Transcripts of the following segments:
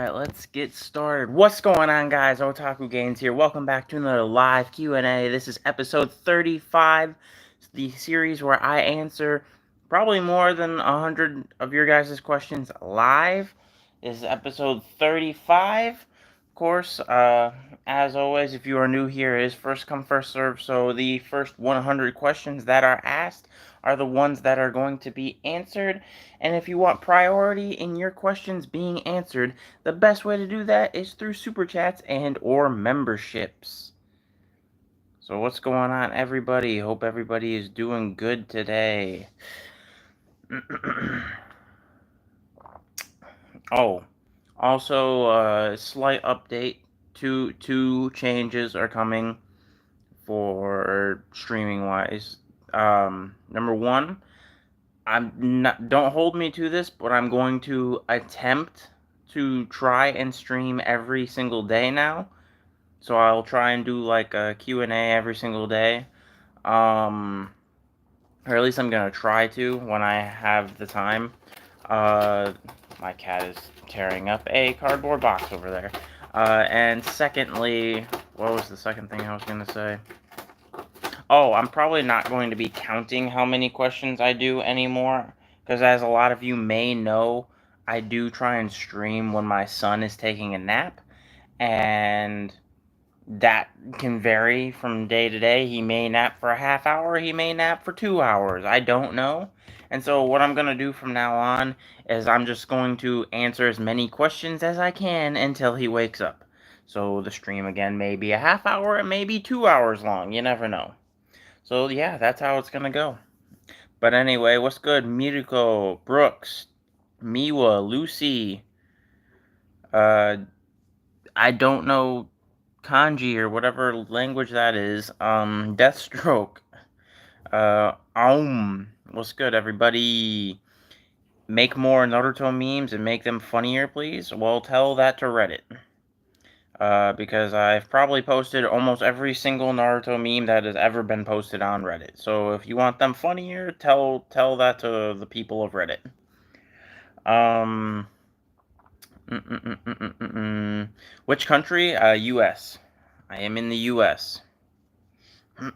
Alright, let's get started. What's going on, guys? Otaku Games here. Welcome back to another live Q&A. This is episode 35, the series where I answer probably more than 100 of your guys' questions live. This is episode 35. Of course, as always, if you are new here, it is first come, first serve, so the first 100 questions that are asked are the ones that are going to be answered. And if you want priority in your questions being answered, the best way to do that is through super chats and or memberships. So what's going on, everybody? Hope everybody is doing good today. Oh, also slight update. Two changes are coming for streaming wise. Number one, don't hold me to this, but I'm going to attempt to try and stream every single day now. So I'll try and do like a Q&A every single day. Or at least I'm gonna try to when I have the time. My cat is tearing up a cardboard box over there. And secondly, what was the second thing I was gonna say? Oh, I'm probably not going to be counting how many questions I do anymore, because as a lot of you may know, I do try and stream when my son is taking a nap, and that can vary from day to day. He may nap for a half hour, he may nap for 2 hours, I don't know. And so what I'm going to do from now on is I'm just going to answer as many questions as I can until he wakes up. So the stream again may be a half hour, it may be 2 hours long, you never know. So yeah, that's how it's gonna go. But anyway, what's good? Mirko, Brooks, Miwa, Lucy. I don't know kanji or whatever language that is. Deathstroke. What's good, everybody? Make more Naruto memes and make them funnier, please. Well, tell that to Reddit. Because I've probably posted almost every single Naruto meme that has ever been posted on Reddit. So if you want them funnier, tell that to the people of Reddit. Which country? U.S. I am in the U.S. Did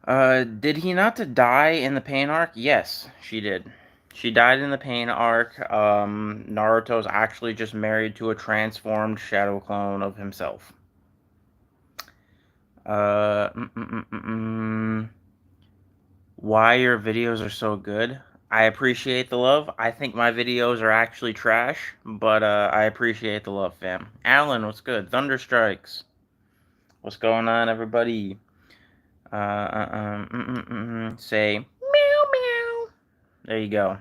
Hinata die in the pain arc? Yes, she did. She died in the pain arc. Naruto's actually just married to a transformed shadow clone of himself. Why your videos are so good? I appreciate the love. I think my videos are actually trash, but I appreciate the love, fam. Alan, what's good? Thunder Strikes. What's going on, everybody? Say meow meow. There you go.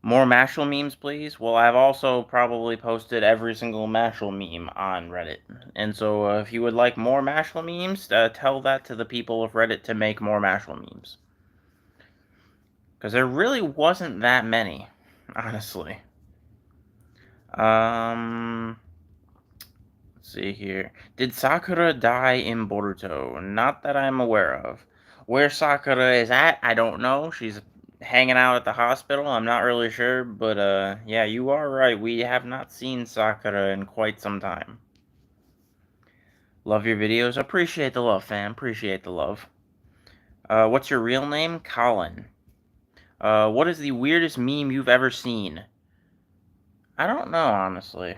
More Mashal memes, please? Well, I've also probably posted every single Mashal meme on Reddit. And so if you would like more Mashal memes, tell that to the people of Reddit to make more Mashal memes. Because there really wasn't that many, honestly. Let's see here. Did Sakura die in Boruto? Not that I'm aware of. Where Sakura is at, I don't know. She's hanging out at the hospital. I'm not really sure, but yeah, you are right. We have not seen Sakura in quite some time. Love your videos. Appreciate the love, fam. Appreciate the love. What's your real name? Colin. What is the weirdest meme you've ever seen? I don't know, honestly.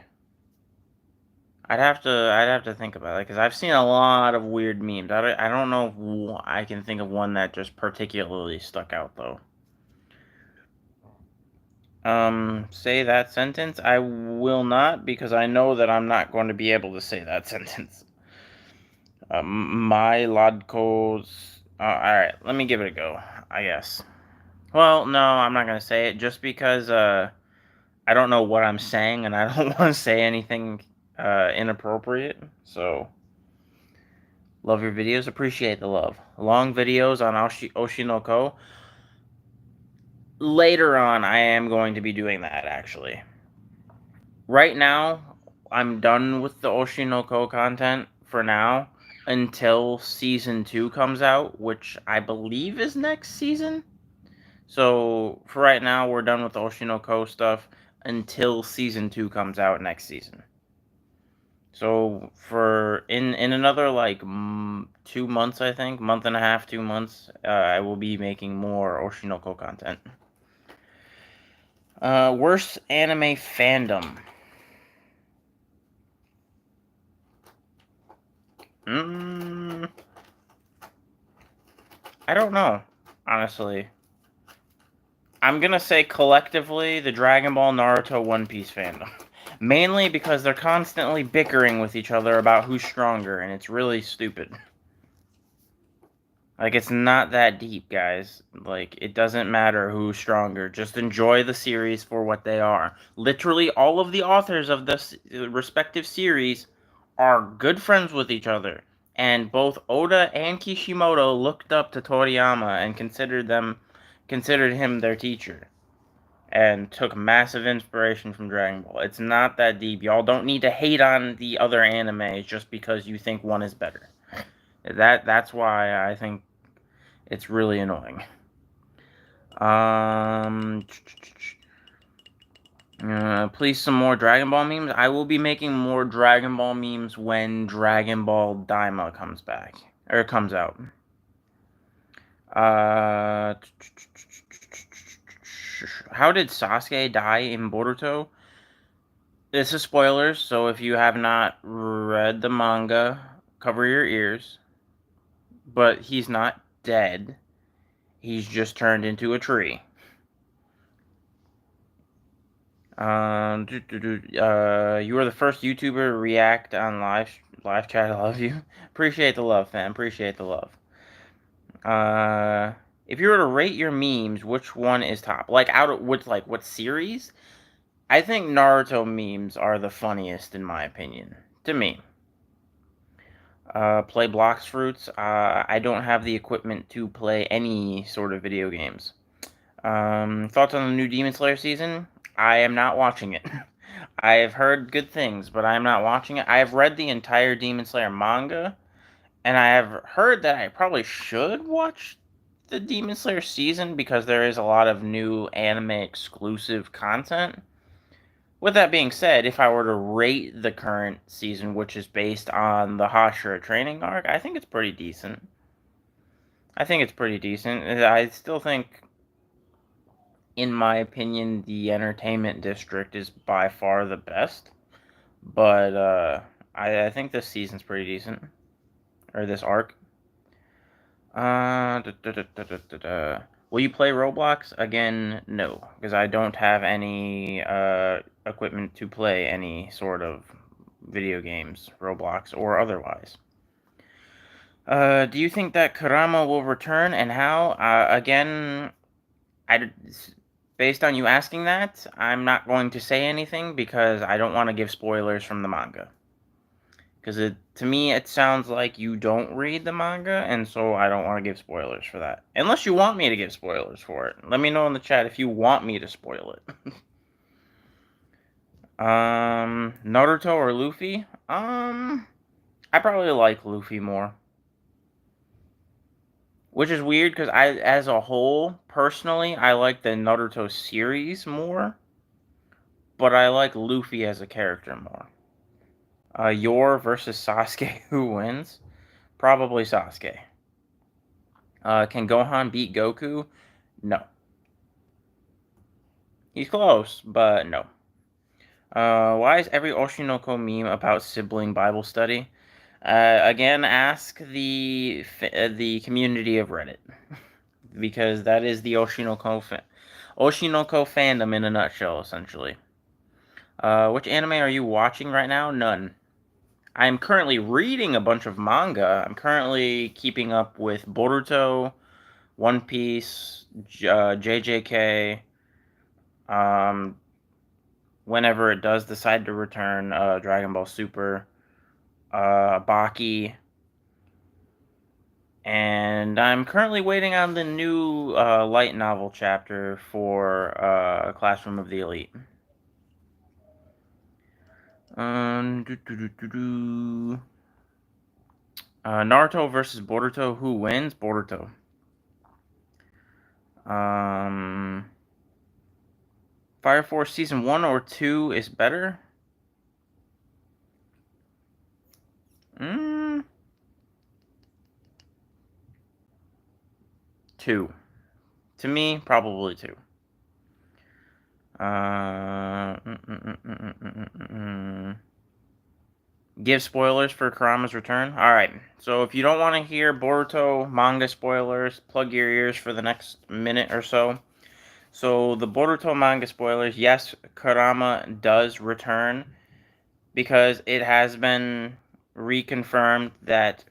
I'd have to think about it, because I've seen a lot of weird memes. I don't know if I can think of one that just particularly stuck out, though. Say that sentence? I will not, because I know that I'm not going to be able to say that sentence. My Lodko's... alright, let me give it a go, I guess. Well, no, I'm not going to say it, just because, I don't know what I'm saying, and I don't want to say anything, inappropriate, so... Love your videos, appreciate the love. Long videos on Oshinoko. Later on, I am going to be doing that, actually. Right now, I'm done with the Oshinoko content for now until Season 2 comes out, which I believe is next season. So for right now, we're done with the Oshinoko stuff until season 2 comes out next season. So for in another like 2 months, I think, month and a half, 2 months, I will be making more Oshinoko content. Worst anime fandom. Mm, I don't know, honestly. I'm gonna say collectively the Dragon Ball, Naruto, One Piece fandom. Mainly because they're constantly bickering with each other about who's stronger, and it's really stupid. Like, it's not that deep, guys. Like, it doesn't matter who's stronger. Just enjoy the series for what they are. Literally, all of the authors of the respective series are good friends with each other. And both Oda and Kishimoto looked up to Toriyama and considered him their teacher. And took massive inspiration from Dragon Ball. It's not that deep. Y'all don't need to hate on the other animes just because you think one is better. That's why I think it's really annoying. Please some more Dragon Ball memes. I will be making more Dragon Ball memes when Dragon Ball Daima comes back or comes out. How did Sasuke die in Boruto? This is spoilers, so if you have not read the manga, cover your ears. But he's not dead. He's just turned into a tree. You were the first YouTuber to react on live chat. I love you. Appreciate the love, fam. Appreciate the love. If you were to rate your memes, which one is top? Like out of what series? I think Naruto memes are the funniest in my opinion. To me. Play blocks fruits. I don't have the equipment to play any sort of video games. Thoughts on the new Demon Slayer season? I am not watching it. I have heard good things, but I am not watching it. I have read the entire Demon Slayer manga, and I have heard that I probably should watch the Demon Slayer season because there is a lot of new anime exclusive content. With that being said, if I were to rate the current season, which is based on the Hashira training arc, I think it's pretty decent. I still think, in my opinion, the entertainment district is by far the best. But I think this season's pretty decent, or this arc. Da, da, da, da, da, da, da. Will you play Roblox again? No, because I don't have any equipment to play any sort of video games, Roblox or otherwise. Do you think that Kurama will return, and how? Again, I based on you asking that, I'm not going to say anything because I don't want to give spoilers from the manga. Because to me, it sounds like you don't read the manga, and so I don't want to give spoilers for that. Unless you want me to give spoilers for it. Let me know in the chat if you want me to spoil it. Naruto or Luffy? I probably like Luffy more. Which is weird, because as a whole, personally, I like the Naruto series more. But I like Luffy as a character more. Yor versus Sasuke, who wins? Probably Sasuke. Can Gohan beat Goku? No. He's close, but no. Why is every Oshinoko meme about sibling Bible study? Again, ask the community of Reddit, because that is the Oshinoko fandom in a nutshell, essentially. Which anime are you watching right now? None. I'm currently reading a bunch of manga. I'm currently keeping up with Boruto, One Piece, JJK. Whenever it does decide to return, Dragon Ball Super, Baki, and I'm currently waiting on the new light novel chapter for Classroom of the Elite. Naruto versus Boruto. Who wins? Boruto. Fire Force Season 1 or 2 is better? 2. To me, probably 2. Give spoilers for Kurama's return? Alright, so if you don't want to hear Boruto manga spoilers, plug your ears for the next minute or so. So, the Boruto manga spoilers, yes, Kurama does return, because it has been reconfirmed that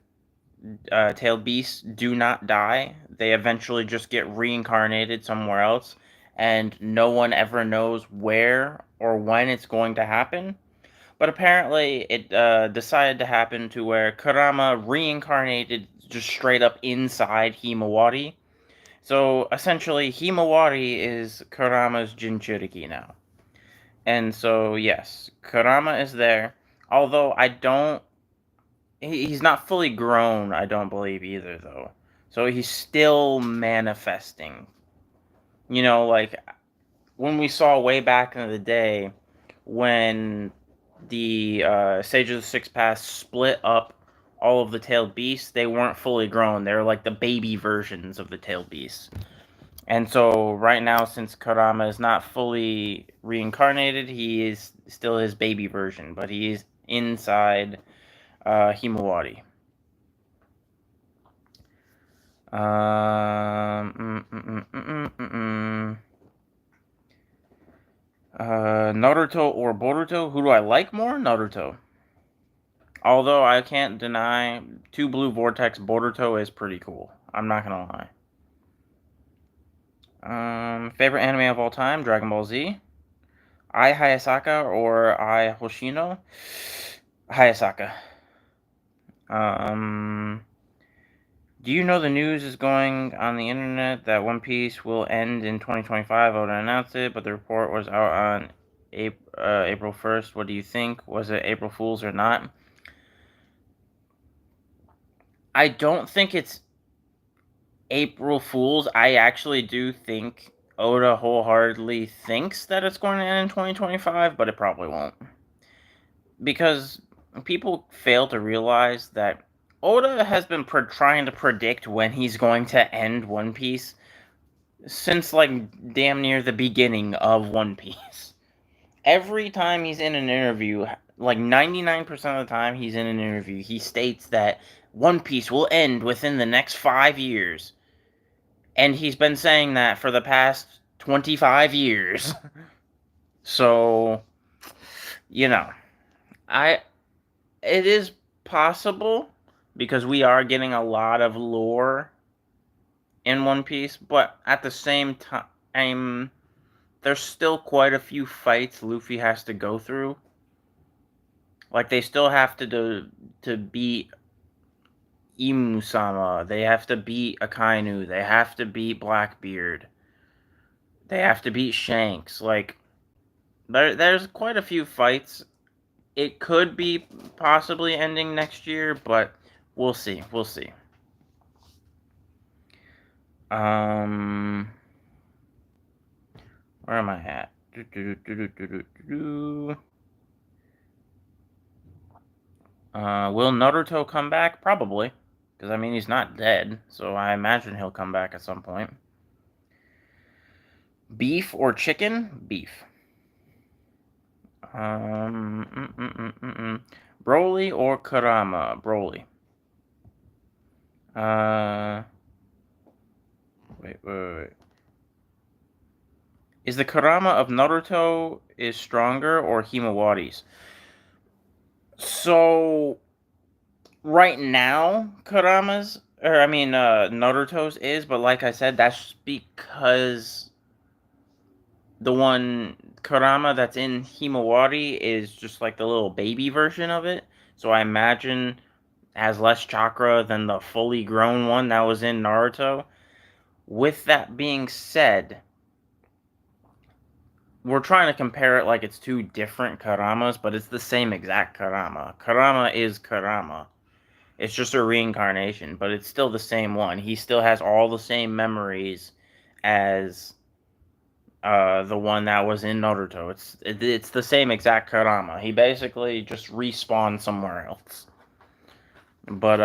tailed beasts do not die. They eventually just get reincarnated somewhere else, and no one ever knows where or when it's going to happen. But apparently, it decided to happen to where Kurama reincarnated just straight up inside Himawari. So essentially, Himawari is Kurama's Jinchuriki now. And so, yes, Kurama is there. Although I don't. He's not fully grown, I don't believe either, though. So he's still manifesting. You know, like when we saw way back in the day when the Sages of the Six Paths split up all of the tailed beasts, they weren't fully grown. They were like the baby versions of the tailed beasts. And so right now, since Kurama is not fully reincarnated, he is still his baby version, but he is inside Himawari. Naruto or Boruto? Who do I like more? Naruto. Although I can't deny, Two Blue Vortex Boruto is pretty cool. I'm not gonna lie. Favorite anime of all time? Dragon Ball Z. Ai Hayasaka or Ai Hoshino? Hayasaka. Do you know the news is going on the internet that One Piece will end in 2025? Oda announced it, but the report was out on April 1st. What do you think? Was it April Fool's or not? I don't think it's April Fool's. I actually do think Oda wholeheartedly thinks that it's going to end in 2025, but it probably won't. Because people fail to realize that Oda has been trying to predict when he's going to end One Piece since, like, damn near the beginning of One Piece. Every time he's in an interview, like 99% of the time he's in an interview, he states that One Piece will end within the next 5 years. And he's been saying that for the past 25 years. So, you know, it is possible, because we are getting a lot of lore in One Piece, but at the same time, there's still quite a few fights Luffy has to go through. Like, they still have to beat Imu-sama, they have to beat Akainu, they have to beat Blackbeard, they have to beat Shanks. Like, there's quite a few fights. It could be possibly ending next year, but we'll see. We'll see. Where am I at? Will Naruto come back? Probably. Because, I mean, he's not dead, so I imagine he'll come back at some point. Beef or chicken? Beef. Broly or Kurama? Broly. Wait. Is the Kurama of Naruto is stronger or Himawari's? So, right now, Naruto's is, but like I said, that's because the one Kurama that's in Himawari is just like the little baby version of it. So I imagine has less chakra than the fully grown one that was in Naruto. With that being said, we're trying to compare it like it's two different Kuramas, but it's the same exact Kurama. Kurama is Kurama. It's just a reincarnation, but it's still the same one. He still has all the same memories as the one that was in Naruto. It's the same exact Kurama. He basically just respawned somewhere else. But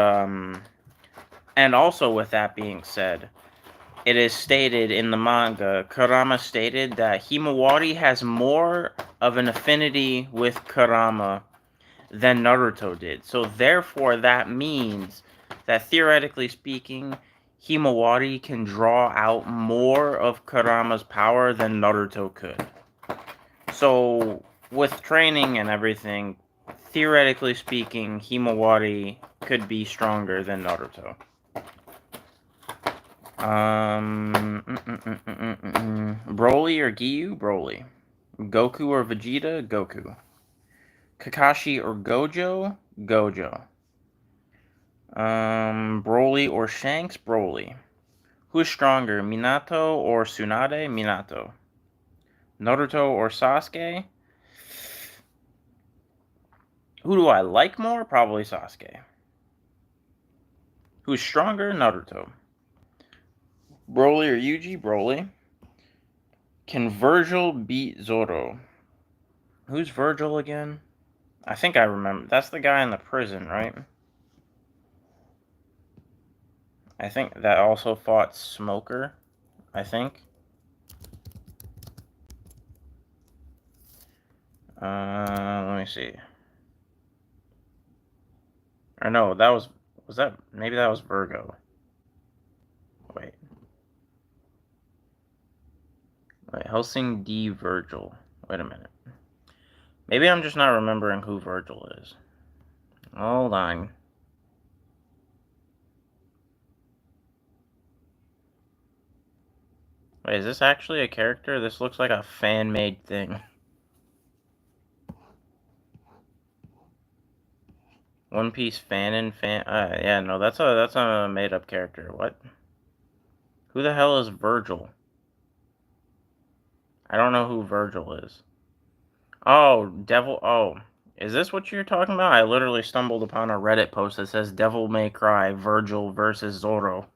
and also with that being said, it is stated in the manga, Kurama stated that Himawari has more of an affinity with Kurama than Naruto did. So therefore that means that theoretically speaking, Himawari can draw out more of Kurama's power than Naruto could. So with training and everything, theoretically speaking, Himawari could be stronger than Naruto. Broly or Giyu? Broly. Goku or Vegeta? Goku. Kakashi or Gojo? Gojo. Broly or Shanks? Broly. Who's stronger, Minato or Tsunade? Minato. Naruto or Sasuke? Who do I like more? Probably Sasuke. Who's stronger? Naruto. Broly or Yuji? Broly. Can Virgil beat Zoro? Who's Virgil again? I think I remember. That's the guy in the prison, right? I think that also fought Smoker, I think. Let me see. Or no, was that, maybe that was Virgo. Wait, Helsing D. Virgil. Wait a minute. Maybe I'm just not remembering who Virgil is. Hold on. Wait, is this actually a character? This looks like a fan-made thing. One Piece fan. Yeah, no, that's a made-up character. What? Who the hell is Virgil? I don't know who Virgil is. Oh, Devil. Oh, is this what you're talking about? I literally stumbled upon a Reddit post that says Devil May Cry, Virgil versus Zoro.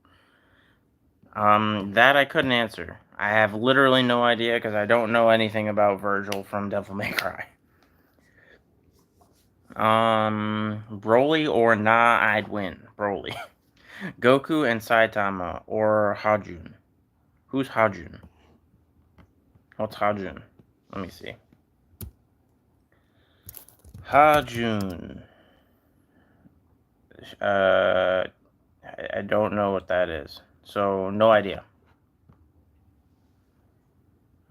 That I couldn't answer. I have literally no idea because I don't know anything about Virgil from Devil May Cry. Broly or nah, I'd win. Broly. Goku and Saitama or Hajun. Who's Hajun? What's Hajun? Let me see. Hajun. I don't know what that is. So, no idea.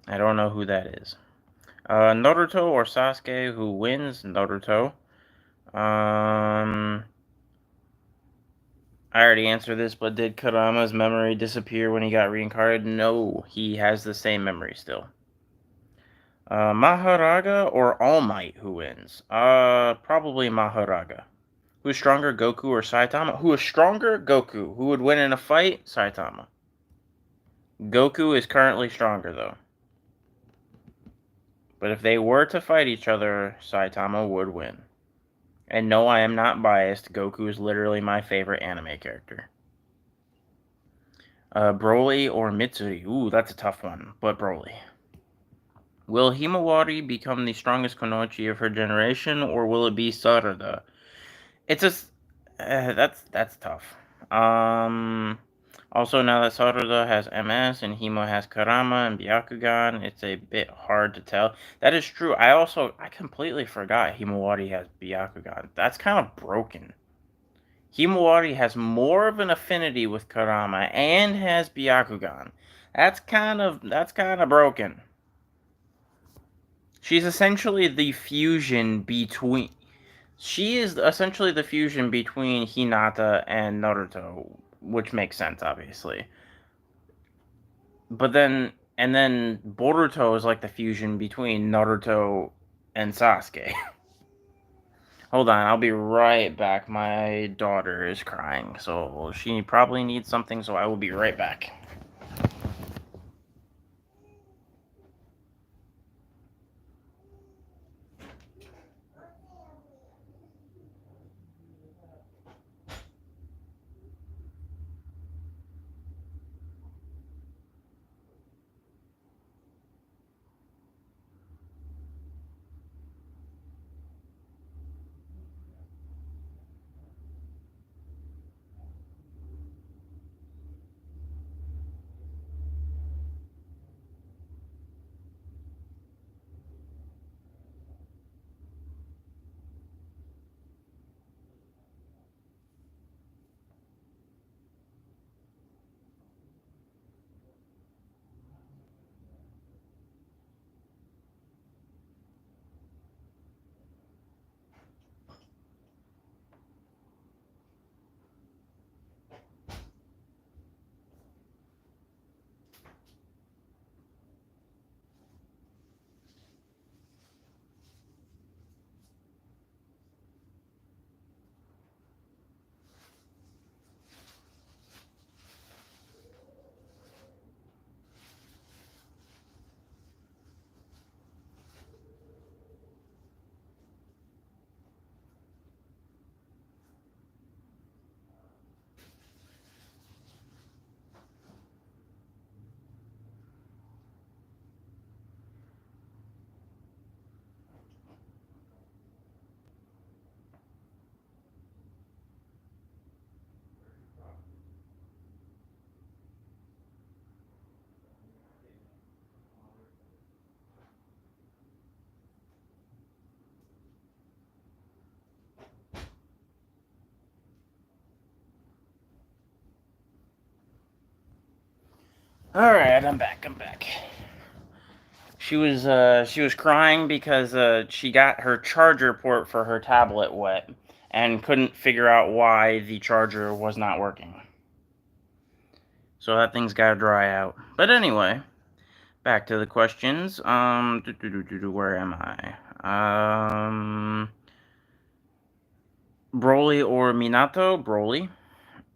I don't know who that is. Naruto or Sasuke, who wins? Naruto. I already answered this, but did Kurama's memory disappear when he got reincarnated? No, he has the same memory still. Maharaga or All Might, who wins? Probably Maharaga. Who's stronger, Goku or Saitama? Who is stronger? Goku. Who would win in a fight? Saitama. Goku is currently stronger, though. But if they were to fight each other, Saitama would win. And no, I am not biased. Goku is literally my favorite anime character. Broly or Mitsuri? Ooh, that's a tough one, but Broly. Will Himawari become the strongest Konoichi of her generation, or will it be Sarada? It's just that's tough. Also, now that Sarada has MS and Himo has Kurama and Byakugan, it's a bit hard to tell. That is true. I completely forgot Himawari has Byakugan. That's kind of broken. Himawari has more of an affinity with Kurama and has Byakugan. That's kind of broken. She's essentially the fusion between. She is essentially the fusion between Hinata and Naruto, which makes sense, obviously. But then, and then Boruto is like the fusion between Naruto and Sasuke. Hold on, I'll be right back. My daughter is crying, so she probably needs something, so I will be right back. All right, I'm back. I'm back. She was crying because she got her charger port for her tablet wet and couldn't figure out why the charger was not working. So that thing's got to dry out. But anyway, back to the questions. Where am I? Broly or Minato? Broly.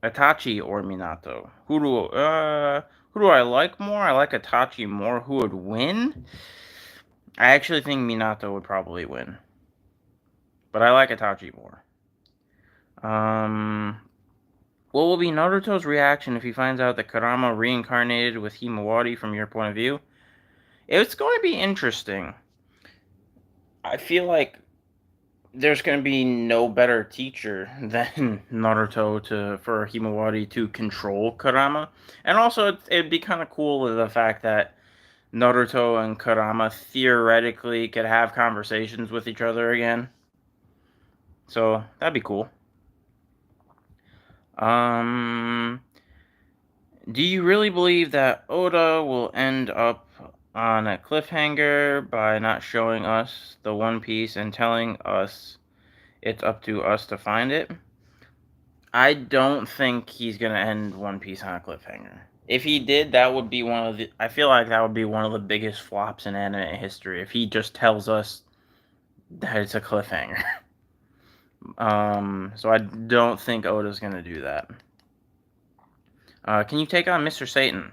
Itachi or Minato? Who do I like more? I like Itachi more. Who would win? I actually think Minato would probably win, but I like Itachi more. What will be Naruto's reaction if he finds out that Kurama reincarnated with Himawari from your point of view? It's going to be interesting. I feel like there's going to be no better teacher than Naruto for Himawari to control Kurama. And also, it'd be kind of cool the fact that Naruto and Kurama theoretically could have conversations with each other again. So, that'd be cool. Do you really believe that Oda will end up on a cliffhanger by not showing us the One Piece and telling us it's up to us to find it? I don't think he's gonna end One Piece on a cliffhanger. If he did, that would be one of the. I feel like that would be one of the biggest flops in anime history. If he just tells us that it's a cliffhanger. So I don't think Oda's gonna do that. Can you take on Mr. Satan?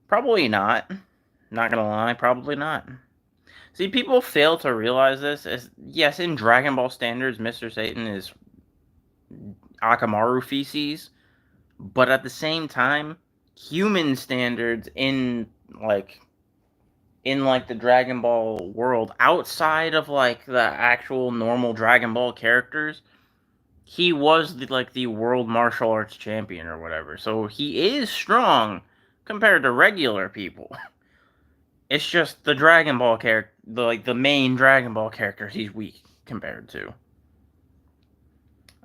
Probably not. Not gonna lie, probably not. See, people fail to realize this. Yes, in Dragon Ball standards, Mr. Satan is Akamaru feces, but at the same time, human standards in the Dragon Ball world, outside of like the actual normal Dragon Ball characters, he was the world martial arts champion or whatever. So he is strong compared to regular people. It's just the Dragon Ball character, the main Dragon Ball characters, he's weak compared to.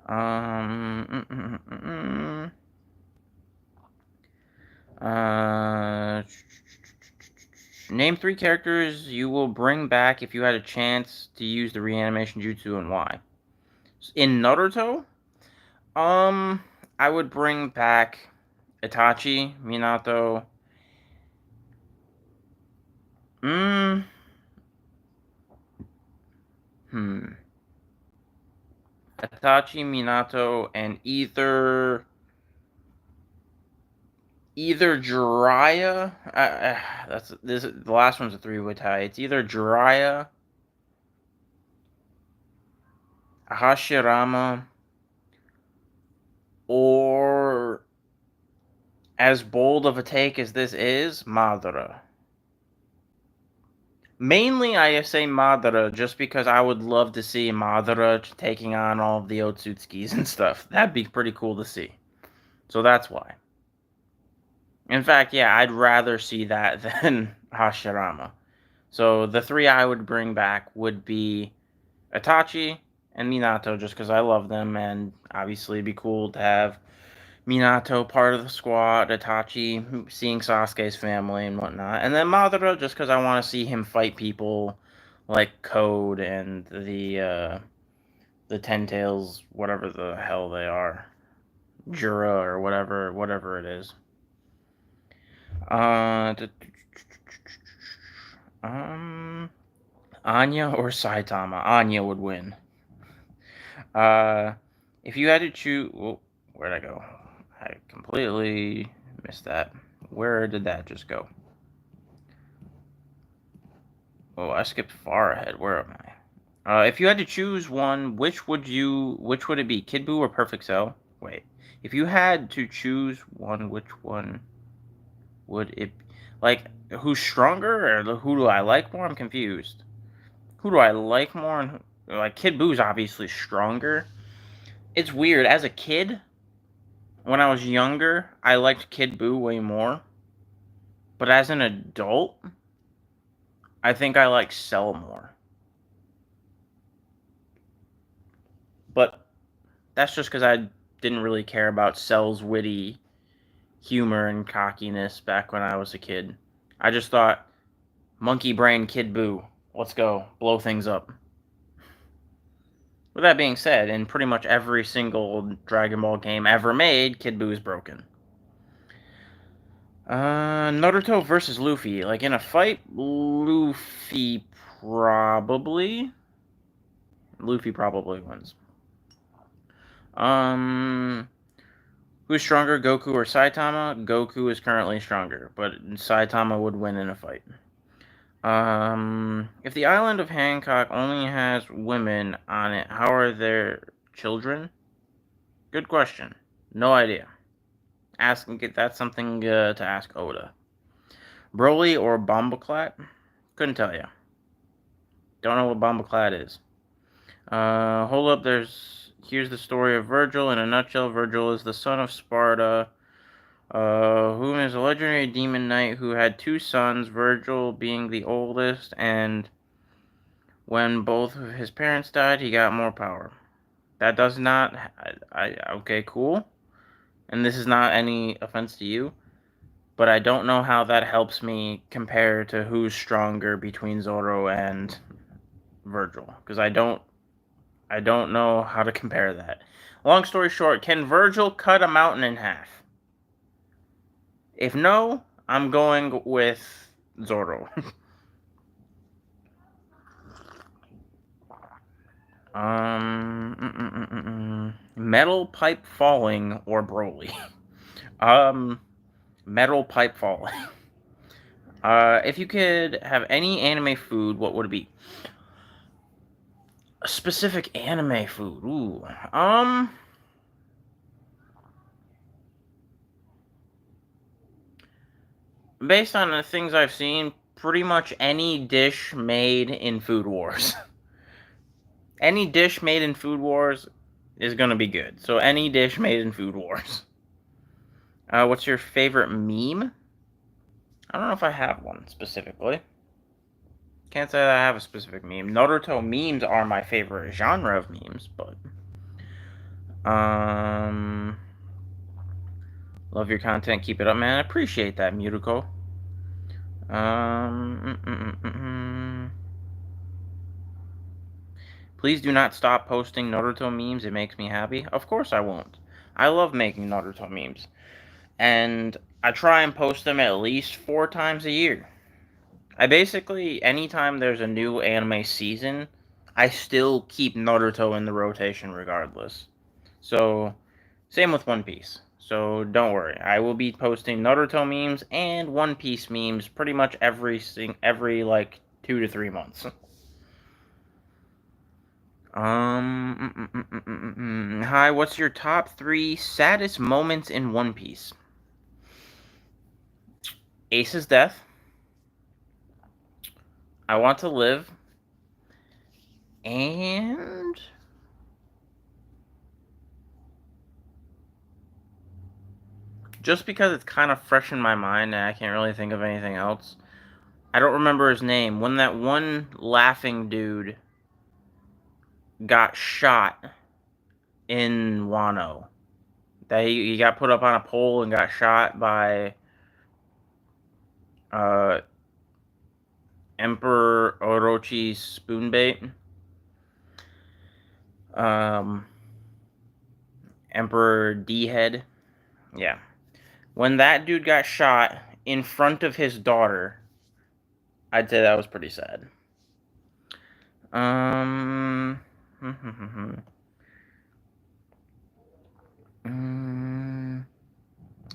Um. Mm, mm, mm, Name 3 characters you will bring back if you had a chance to use the reanimation jutsu and why. In Naruto, I would bring back Itachi, Minato. Hmm. Itachi, Minato, and either Jiraiya. That's this. The last one's a 3-way tie. It's either Jiraiya, Hashirama, or, as bold of a take as this is, Madara. Mainly, I say Madara just because I would love to see Madara taking on all of the Otsutskis and stuff. That'd be pretty cool to see. So that's why. In fact, yeah, I'd rather see that than Hashirama. So the 3 I would bring back would be Itachi and Minato, just because I love them, and obviously it'd be cool to have Minato part of the squad, Itachi seeing Sasuke's family and whatnot, and then Madara just because I want to see him fight people like Code and the Ten Tails, whatever the hell they are, Jura or whatever it is. Anya or Saitama? Anya would win. If you had to choose, where'd I go? I completely missed that. Where did that just go? Oh, I skipped far ahead. Where am I? If you had to choose one, which would it be? Kid Buu or Perfect Cell? Wait. If you had to choose one, which one would it be? Like, who's stronger, or who do I like more? I'm confused. Who do I like more? And like, Kid Boo's obviously stronger. It's weird. As a kid, when I was younger, I liked Kid Buu way more. But as an adult, I think I like Cell more. But that's just because I didn't really care about Cell's witty humor and cockiness back when I was a kid. I just thought, monkey brain Kid Buu, let's go, blow things up. With that being said, in pretty much every single Dragon Ball game ever made, Kid Buu is broken. Naruto versus Luffy. Like, in a fight, Luffy probably wins. Who's stronger, Goku or Saitama? Goku is currently stronger, but Saitama would win in a fight. If the island of Hancock only has women on it, how are their children? Good question. No idea. That's something to ask Oda. Broly or Bombaclat? Couldn't tell you. Don't know what Bombaclat is. Hold up, here's the story of Virgil in a nutshell. Virgil is the son of Sparta, who is a legendary demon knight who had two sons, Virgil being the oldest, and when both of his parents died, he got more power. That does not... okay, cool. And this is not any offense to you, but I don't know how that helps me compare to who's stronger between Zoro and Virgil, because I don't know how to compare that. Long story short, can Virgil cut a mountain in half? If no, I'm going with Zoro. Metal pipe falling or Broly? Metal pipe falling. If you could have any anime food, what would it be? A specific anime food. Ooh. Based on the things I've seen, pretty much any dish made in Food Wars. Any dish made in Food Wars is gonna be good. So any dish made in Food Wars. What's your favorite meme? I don't know if I have one specifically. Can't say that I have a specific meme. Naruto memes are my favorite genre of memes, but love your content. Keep it up, man. I appreciate that, Mutiko. Please do not stop posting Naruto memes. It makes me happy. Of course I won't. I love making Naruto memes. And I try and post them at least 4 times a year. I basically, anytime there's a new anime season, I still keep Naruto in the rotation regardless. So, same with One Piece. So, don't worry. I will be posting Naruto memes and One Piece memes pretty much every like 2 to 3 months. Hi, what's your top 3 saddest moments in One Piece? Ace's death. I Want to Live. And just because it's kind of fresh in my mind and I can't really think of anything else, I don't remember his name. When that one laughing dude got shot in Wano, that he got put up on a pole and got shot by Emperor Orochi's spoonbait. Emperor D-Head. Yeah. When that dude got shot in front of his daughter, I'd say that was pretty sad.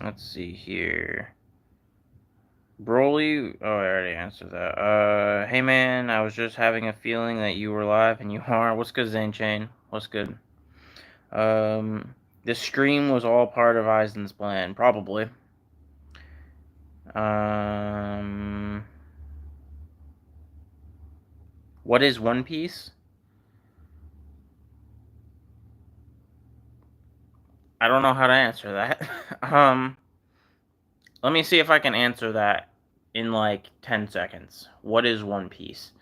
Let's see here. Broly, oh, I already answered that. Hey man, I was just having a feeling that you were live, and you are. What's good, Zane Chain? What's good? This stream was all part of Aizen's plan, probably. What is One Piece? I don't know how to answer that. Let me see if I can answer that in like 10 seconds. What is One Piece?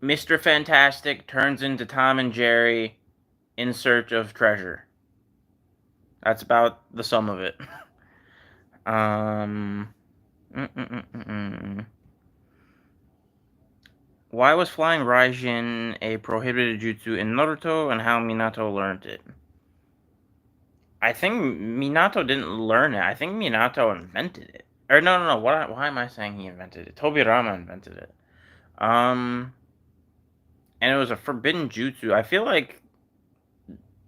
Mr. Fantastic turns into Tom and Jerry in search of treasure. That's about the sum of it. Um. Why was flying Raijin a prohibited jutsu in Naruto, and how Minato learned it? I think Minato didn't learn it. I think Minato invented it. Or no. Why am I saying he invented it? Tobirama invented it. And it was a forbidden jutsu. I feel like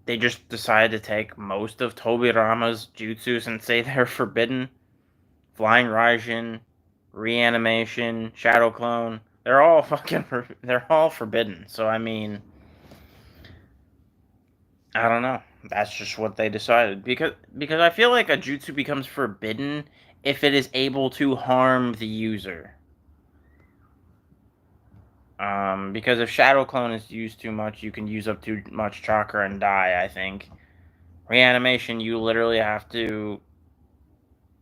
they just decided to take most of Tobirama's jutsus and say they're forbidden. Flying Raijin, reanimation, Shadow Clone. They're all they're all forbidden. So I mean, I don't know. That's just what they decided because I feel like a jutsu becomes forbidden if it is able to harm the user. Because if Shadow Clone is used too much, you can use up too much chakra and die, I think. Reanimation, you literally have to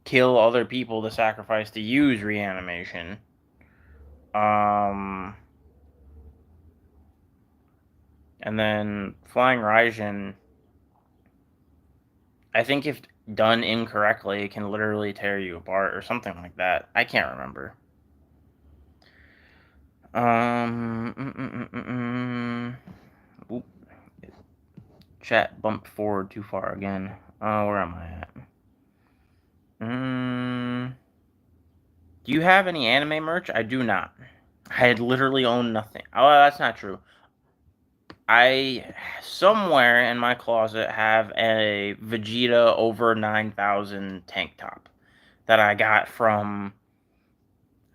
kill other people to sacrifice to use reanimation. And then Flying Raijin, I think if done incorrectly, it can literally tear you apart or something like that. I can't remember. Oop. Chat bumped forward too far again. Where am I at? Do you have any anime merch? I do not. I had literally owned nothing. Oh, that's not true. I somewhere in my closet have a Vegeta over 9,000 tank top that I got from,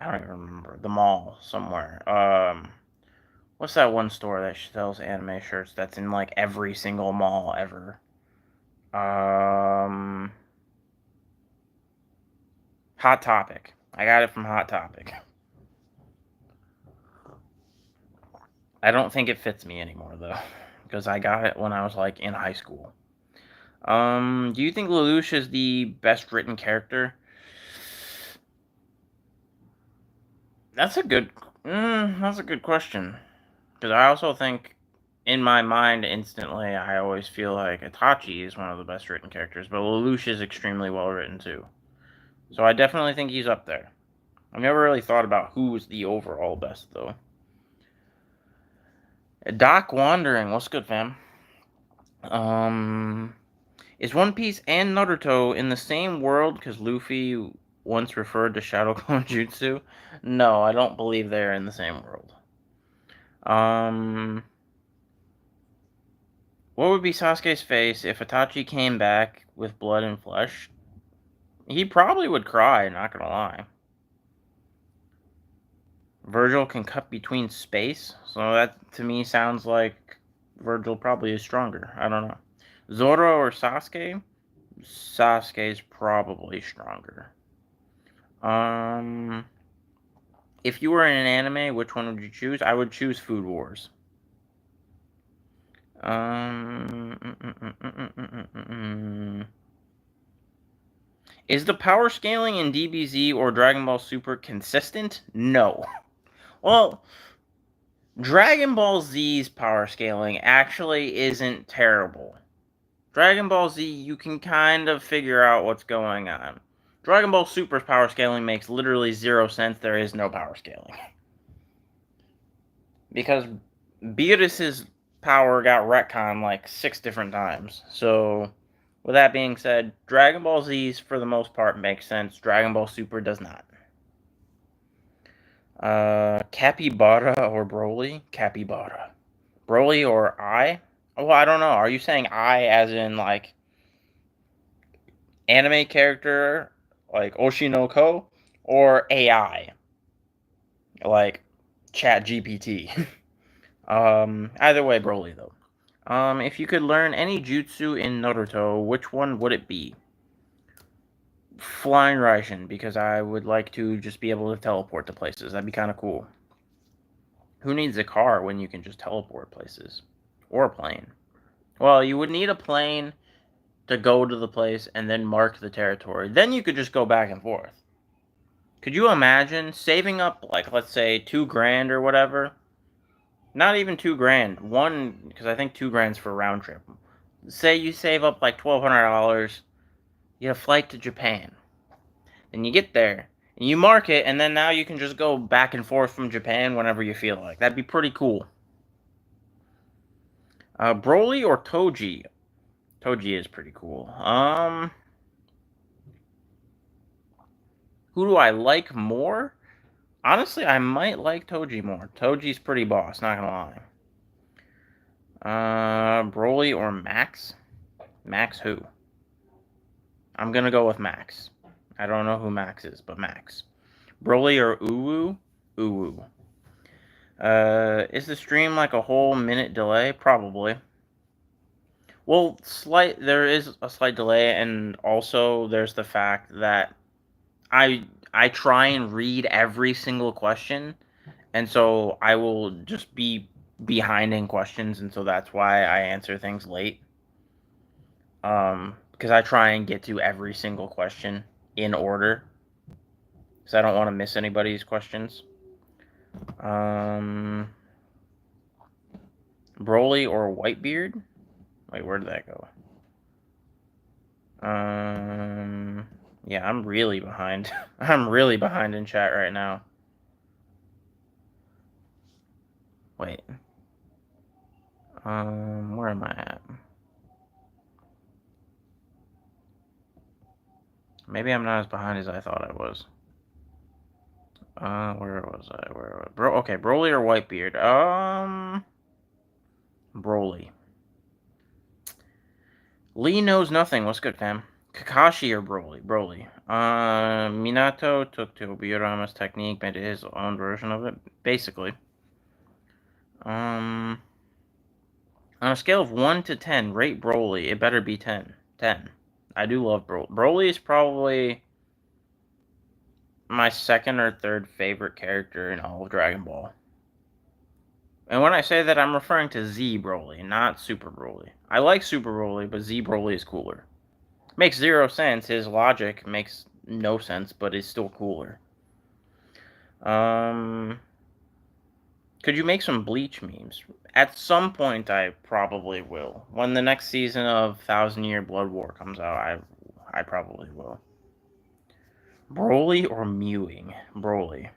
I don't even remember, the mall somewhere. What's that one store that sells anime shirts that's in like every single mall ever? Hot Topic. I got it from Hot Topic. I don't think it fits me anymore though, because I got it when I was like in high school. Do you think Lelouch is the best written character? That's a good question. Because I also think, in my mind, instantly, I always feel like Itachi is one of the best written characters, but Lelouch is extremely well written too. So I definitely think he's up there. I've never really thought about who's the overall best though. Doc Wandering, what's good, fam? Is One Piece and Naruto in the same world? Because Luffy once referred to Shadow Clone Jutsu. No, I don't believe they're in the same world. What would be Sasuke's face if Itachi came back with blood and flesh? He probably would cry, not gonna lie. Virgil can cut between space, so that to me sounds like Virgil probably is stronger. I don't know. Zoro or Sasuke? Sasuke's probably stronger. If you were in an anime, which one would you choose? I would choose Food Wars. Is the power scaling in DBZ or Dragon Ball Super consistent? No. Well, Dragon Ball Z's power scaling actually isn't terrible. Dragon Ball Z, you can kind of figure out what's going on. Dragon Ball Super's power scaling makes literally 0 sense. There is no power scaling. Because Beerus's power got retconned like 6 different times. So, with that being said, Dragon Ball Z's for the most part makes sense. Dragon Ball Super does not. Capybara or Broly? Capybara. Broly or I? Well, I don't know. Are you saying I as in like anime character like Oshinoko or AI like Chat GPT? Either way, Broly though. If you could learn any jutsu in Naruto, which one would it be? Flying Raijin, because I would like to just be able to teleport to places. That'd be kind of cool. Who needs a car when you can just teleport places? Or a plane. Well, you would need a plane to go to the place and then mark the territory. Then you could just go back and forth. Could you imagine saving up, like, let's say, $2,000 or whatever, Not even 2 grand. One, because I think 2 grand's for a round trip. Say you save up like $1,200, you get a flight to Japan. Then you get there, and you mark it, and then now you can just go back and forth from Japan whenever you feel like. That'd be pretty cool. Broly or Toji? Toji is pretty cool. Who do I like more? Honestly, I might like Toji more. Toji's pretty boss, not gonna lie. Broly or Max? Max who? I'm gonna go with Max. I don't know who Max is, but Max. Broly or Uwu? Uwu. Is the stream like a whole minute delay? Probably. Well, there is a slight delay, and also there's the fact that I try and read every single question, and so I will just be behind in questions, and so that's why I answer things late. Because I try and get to every single question in order, because I don't want to miss anybody's questions. Broly or Whitebeard? Wait, where did that go? Yeah, I'm really behind. I'm really behind in chat right now. Wait. Where am I at? Maybe I'm not as behind as I thought I was. Where was I? Okay, Broly or Whitebeard? Broly. Lee knows nothing. What's good, fam? Kakashi or Broly? Broly. Minato took Tobirama's technique, made his own version of it, basically. On a scale of 1 to 10, rate Broly. It better be 10. 10. I do love Broly. Broly is probably my second or third favorite character in all of Dragon Ball. And when I say that, I'm referring to Z Broly, not Super Broly. I like Super Broly, but Z Broly is cooler. Makes zero sense. His logic makes no sense, but it's still cooler. Could you make some Bleach memes? At some point, I probably will. When the next season of 1,000-Year Blood War comes out, I probably will. Broly or Mewing? Broly.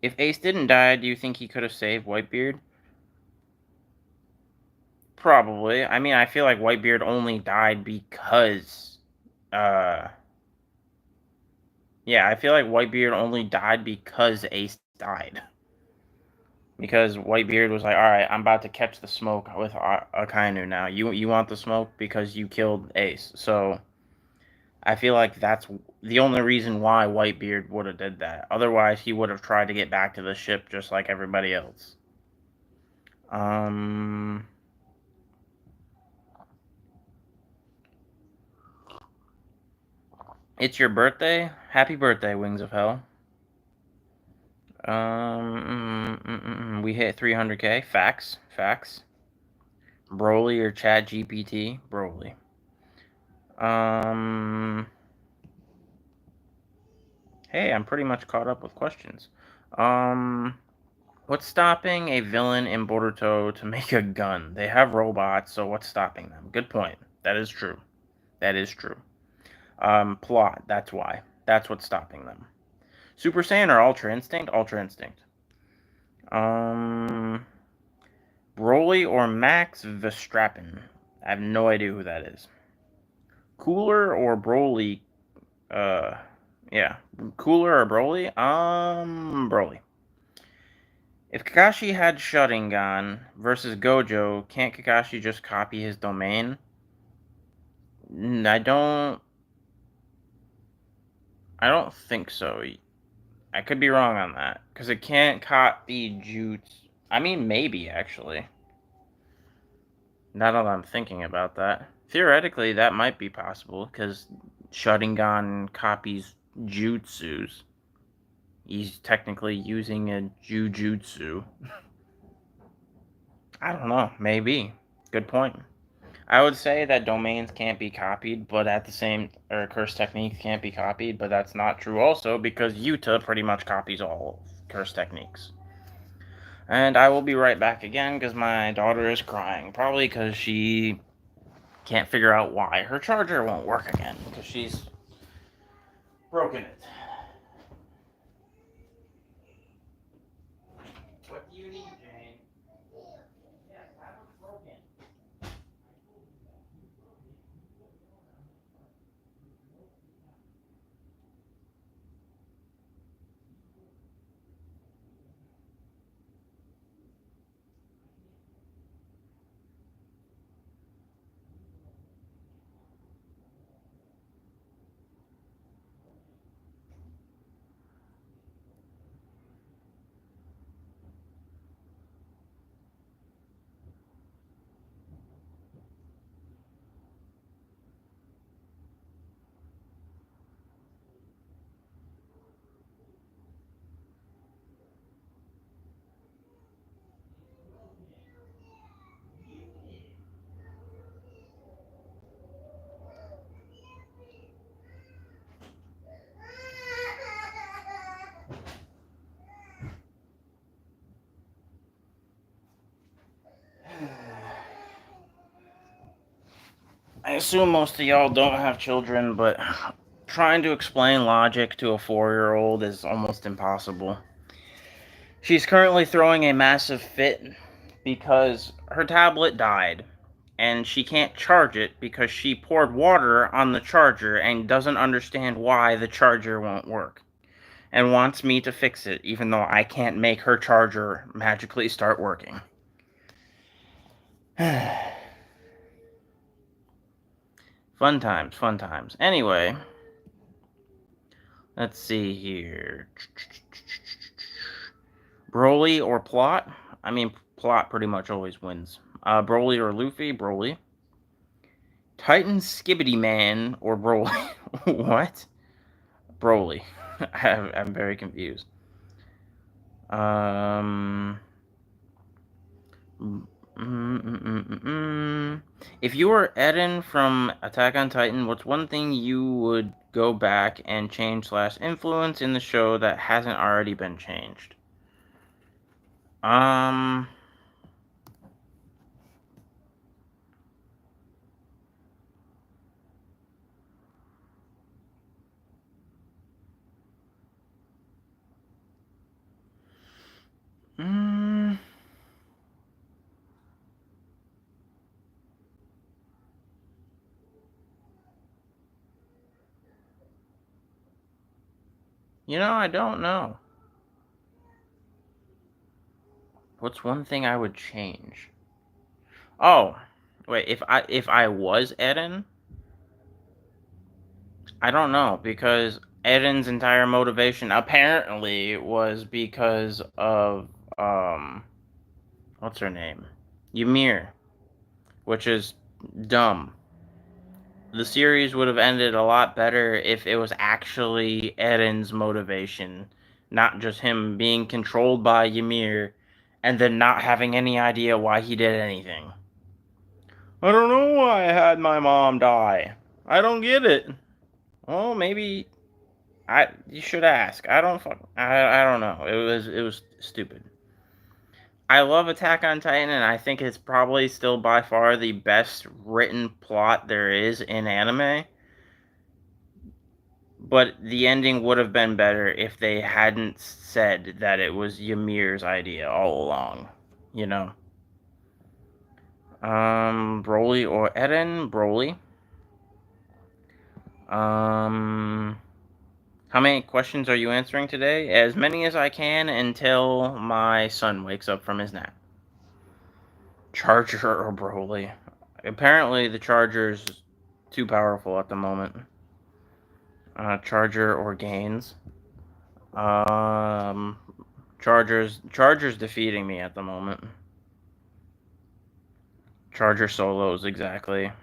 If Ace didn't die, do you think he could have saved Whitebeard? Probably. I mean, I feel like Whitebeard only died because... Yeah, I feel like Whitebeard only died because Ace died. Because Whitebeard was like, alright, I'm about to catch the smoke with Akainu now. You want the smoke because you killed Ace. So, I feel like that's the only reason why Whitebeard would have did that. Otherwise, he would have tried to get back to the ship just like everybody else. It's your birthday? Happy birthday, Wings of Hell. We hit 300k. Facts. Broly or Chat GPT? Broly. Hey, I'm pretty much caught up with questions. What's stopping a villain in Boruto to make a gun? They have robots, so what's stopping them? Good point. That is true. Plot, that's why. That's what's stopping them. Super Saiyan or Ultra Instinct? Ultra Instinct. Broly or Max Verstappen? I have no idea who that is. Cooler or Broly? Yeah. Cooler or Broly? Broly. If Kakashi had Sharingan versus Gojo, can't Kakashi just copy his domain? I don't think so. I could be wrong on that. Because it can't copy Jutsu. I mean, maybe, actually. Now that I'm thinking about that. Theoretically, that might be possible, because Sharingan copies jutsus. He's technically using a jujutsu. I don't know. Maybe. Good point. I would say that domains can't be copied, but at the same, or curse techniques can't be copied, but that's not true also because Yuta pretty much copies all curse techniques. And I will be right back again because my daughter is crying, probably because she can't figure out why her charger won't work again because she's broken it. What do you need, Jane? Yes, that one's broken. I assume most of y'all don't have children, but trying to explain logic to a 4-year-old is almost impossible. She's currently throwing a massive fit because her tablet died and she can't charge it because she poured water on the charger and doesn't understand why the charger won't work and wants me to fix it even though I can't make her charger magically start working. Fun times, fun times. Anyway, let's see here. Broly or plot? I mean, plot pretty much always wins. Broly or Luffy? Broly. Titan Skibbity Man or Broly? What? Broly. I'm very confused. If you were Eren from Attack on Titan, what's one thing you would go back and change / influence in the show that hasn't already been changed? I don't know. What's one thing I would change? Oh, wait, if I was Eren, I don't know, because Eden's entire motivation apparently was because of what's her name? Ymir, which is dumb. The series would have ended a lot better if it was actually Eden's motivation, not just him being controlled by Ymir and then not having any idea why he did anything. I don't know why I had my mom die. I don't get it. Well, maybe you should ask. I don't know. It was stupid. I love Attack on Titan and I think it's probably still by far the best written plot there is in anime. But the ending would have been better if they hadn't said that it was Ymir's idea all along. You know. Broly or Eren? Broly. How many questions are you answering today? As many as I can until my son wakes up from his nap. Charger or Broly? Apparently the Charger's too powerful at the moment. Charger or Gains? Charger's defeating me at the moment. Charger solos, exactly.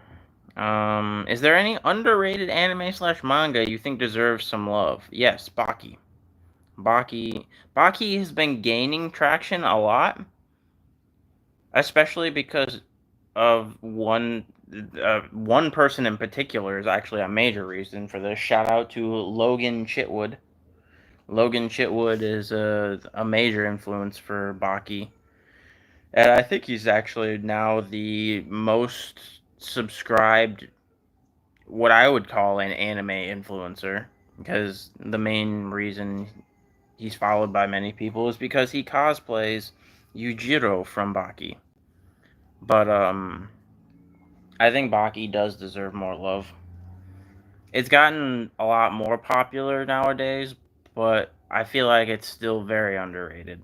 Is there any underrated anime / manga you think deserves some love? Yes, Baki. Baki has been gaining traction a lot, especially because of one one person in particular is actually a major reason for this. Shout out to Logan Chitwood. Logan Chitwood is a major influence for Baki. And I think he's actually now the most subscribed, what I would call an anime influencer. Because the main reason he's followed by many people is because he cosplays Yujiro from Baki. But I think Baki does deserve more love. It's gotten a lot more popular nowadays, but I feel like it's still very underrated.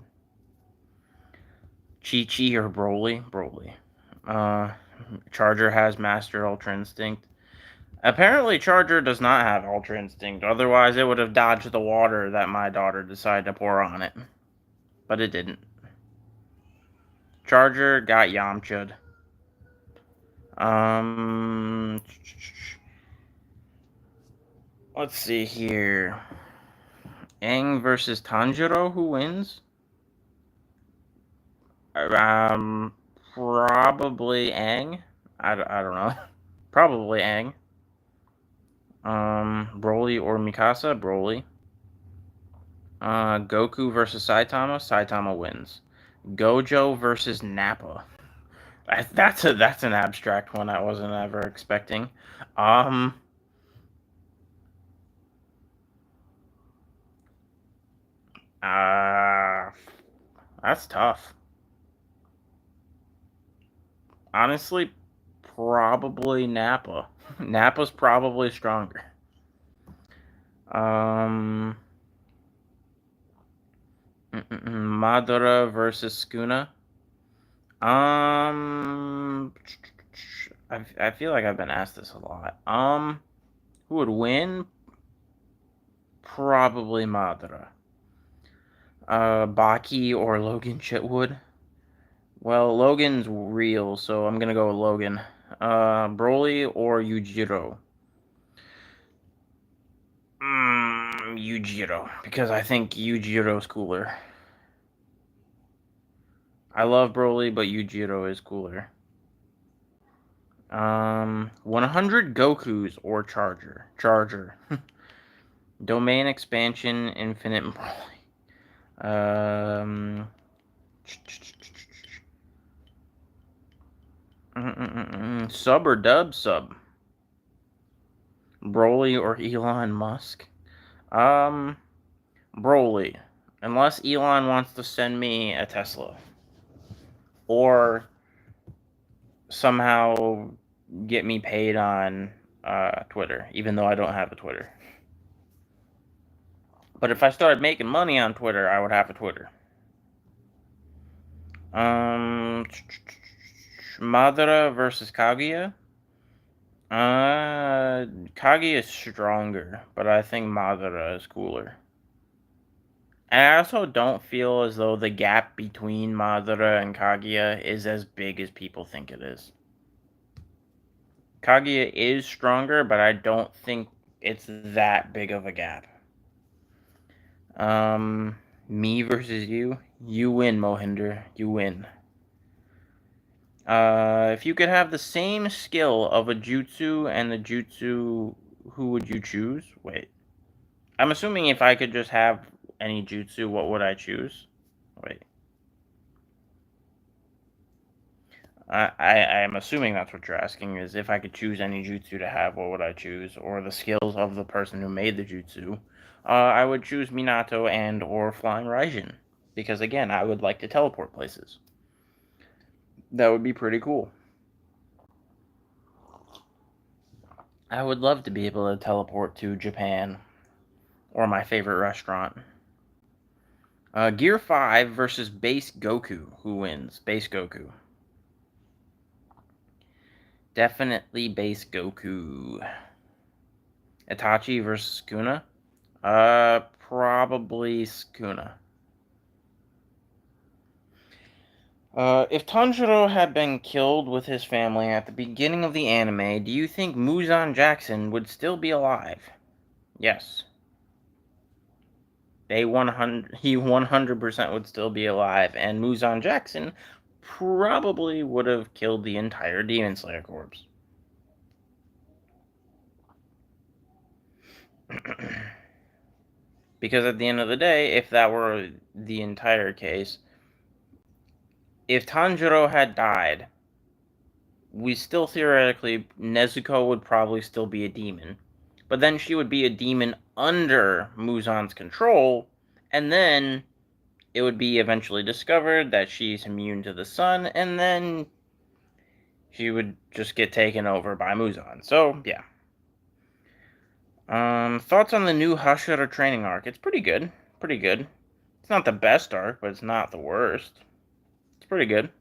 Chi-Chi or Broly? Broly. Uh, Charger has Master Ultra Instinct. Apparently, Charger does not have Ultra Instinct, otherwise it would have dodged the water that my daughter decided to pour on it. But it didn't. Charger got Yamcha'd. Um, let's see here. Aang versus Tanjiro, who wins? Probably Aang. I don't know. Probably Aang. Broly or Mikasa? Broly. Goku versus Saitama? Saitama wins. Gojo versus Nappa. That's an abstract one I wasn't ever expecting. Um, that's tough. Honestly, probably Nappa. Nappa's probably stronger. Madara versus Skuna. I feel like I've been asked this a lot. Who would win? Probably Madara. Baki or Logan Chitwood? Well, Logan's real, so I'm gonna go with Logan. Broly or Yujiro? Yujiro, because I think Yujiro's cooler. I love Broly, but Yujiro is cooler. 100 Gokus or Charger? Charger. Domain expansion, infinite Broly. Sub or dub? Sub. Broly or Elon Musk? Broly. Unless Elon wants to send me a Tesla. Or somehow get me paid on Twitter, even though I don't have a Twitter. But if I started making money on Twitter, I would have a Twitter. Madara versus Kaguya. Kaguya is stronger, but I think Madara is cooler. And I also don't feel as though the gap between Madara and Kaguya is as big as people think it is. Kaguya is stronger, but I don't think it's that big of a gap. Me versus you. You win, Mohinder. You win. If you could have the same skill of a jutsu and the jutsu, who would you choose? Wait. I'm assuming if I could just have any jutsu, what would I choose? Wait. I am assuming that's what you're asking, is if I could choose any jutsu to have, what would I choose? Or the skills of the person who made the jutsu. I would choose Minato and or Flying Raijin. Because again, I would like to teleport places. That would be pretty cool. I would love to be able to teleport to Japan. Or my favorite restaurant. Gear 5 versus Base Goku. Who wins? Base Goku. Definitely Base Goku. Itachi versus Sukuna. Probably Sukuna. If Tanjiro had been killed with his family at the beginning of the anime, do you think Muzan Jackson would still be alive? Yes. He 100% would still be alive, and Muzan Jackson probably would have killed the entire Demon Slayer corps. Because at the end of the day, if that were the entire case, if Tanjiro had died, we still theoretically, Nezuko would probably still be a demon. But then she would be a demon under Muzan's control, and then it would be eventually discovered that she's immune to the sun, and then she would just get taken over by Muzan. So, yeah. Thoughts on the new Hashira training arc? It's pretty good. Pretty good. It's not the best arc, but it's not the worst. It's pretty good.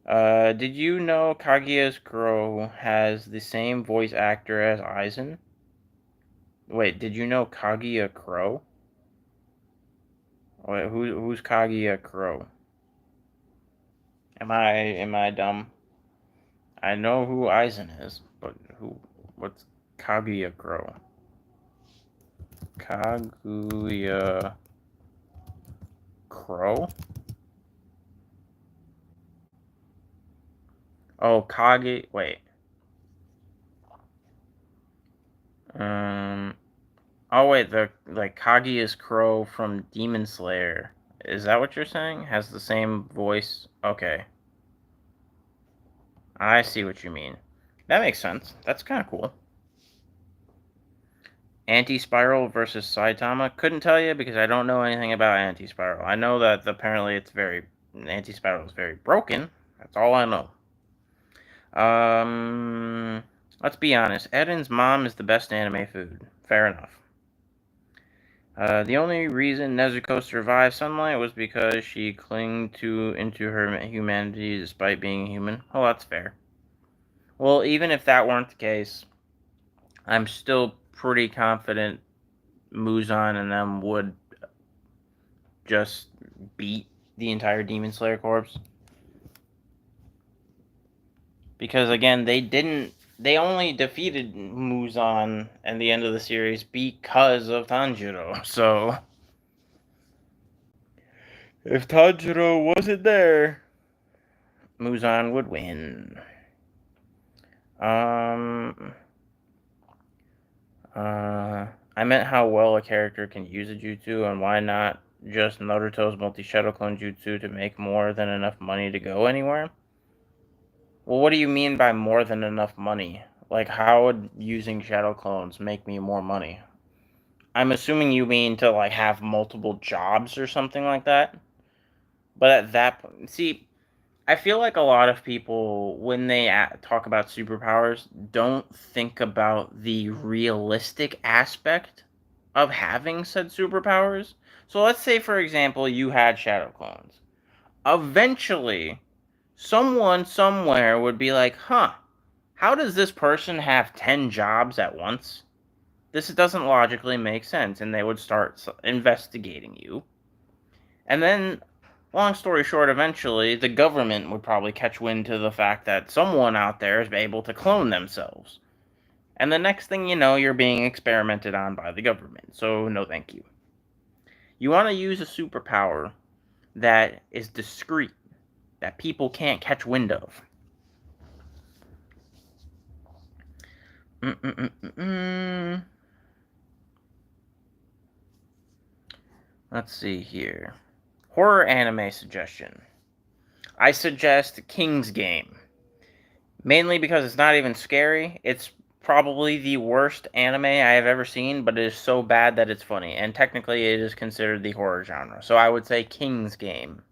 Did you know Kaguya's Crow has the same voice actor as Aizen? Wait, did you know Kaguya Crow? Wait, who's Kaguya Crow? Am I dumb? I know who Aizen is, but what's Kaguya Crow? Kaguya Crow? Oh, wait. Um, oh wait, the like Kaguya's Crow from Demon Slayer. Is that what you're saying? Has the same voice? Okay. I see what you mean. That makes sense. That's kind of cool. Anti-Spiral versus Saitama. Couldn't tell you because I don't know anything about Anti-Spiral. I know that apparently Anti-Spiral is very broken. That's all I know. Let's be honest. Eden's mom is the best anime food. Fair enough. The only reason Nezuko survived sunlight was because she clung into her humanity despite being human. Oh, that's fair. Well, even if that weren't the case, I'm still pretty confident Muzan and them would just beat the entire Demon Slayer Corps. Because again, they only defeated Muzan at the end of the series because of Tanjiro. So if Tanjiro wasn't there, Muzan would win. I meant how well a character can use a jutsu, and why not just Naruto's multi-shadow clone jutsu to make more than enough money to go anywhere? Well, what do you mean by more than enough money? Like, how would using shadow clones make me more money? I'm assuming you mean to, like, have multiple jobs or something like that? But at that point, see, I feel like a lot of people, when they talk about superpowers, don't think about the realistic aspect of having said superpowers. So let's say, for example, you had shadow clones. Eventually, someone somewhere would be like, huh, how does this person have 10 jobs at once? This doesn't logically make sense. And they would start investigating you. And then, long story short, eventually, the government would probably catch wind to the fact that someone out there is able to clone themselves. And the next thing you know, you're being experimented on by the government. So, no thank you. You want to use a superpower that is discreet, that people can't catch wind of. Let's see here. Horror anime suggestion. I suggest King's Game. Mainly because it's not even scary. It's probably the worst anime I have ever seen, but it is so bad that it's funny. And technically, it is considered the horror genre. So I would say King's Game.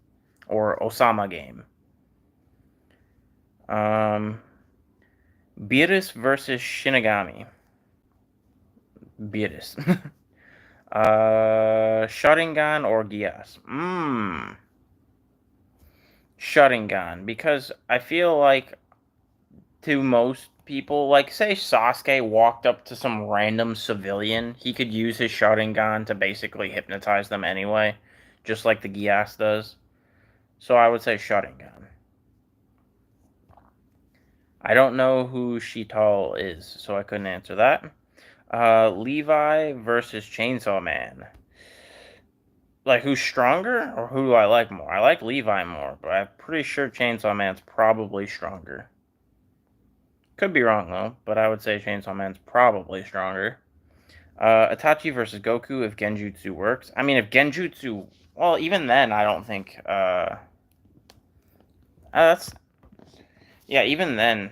Or Osama Game. Beerus versus Shinigami. Beerus. Sharingan or Gias? Sharingan. Because I feel like to most people, like say Sasuke walked up to some random civilian, he could use his Sharingan to basically hypnotize them anyway, just like the Gias does. So I would say Sharingan. I don't know who Shital is, so I couldn't answer that. Levi versus Chainsaw Man. Like, who's stronger, or who do I like more? I like Levi more, but I'm pretty sure Chainsaw Man's probably stronger. Could be wrong, though, but I would say Chainsaw Man's probably stronger. Itachi versus Goku if Genjutsu works. I mean, if Genjutsu, well, even then, I don't think. That's yeah. Even then,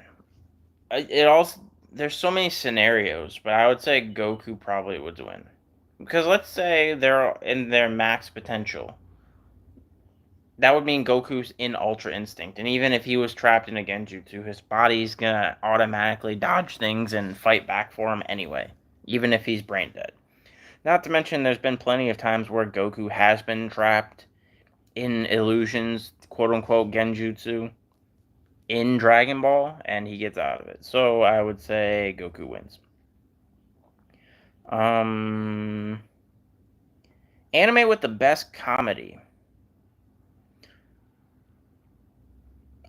it also there's so many scenarios, but I would say Goku probably would win because let's say they're in their max potential. That would mean Goku's in Ultra Instinct, and even if he was trapped in a Genjutsu, his body's gonna automatically dodge things and fight back for him anyway, even if he's brain dead. Not to mention, there's been plenty of times where Goku has been trapped in illusions, quote unquote Genjutsu, in Dragon Ball, and he gets out of it. So I would say Goku wins. Anime with the best comedy.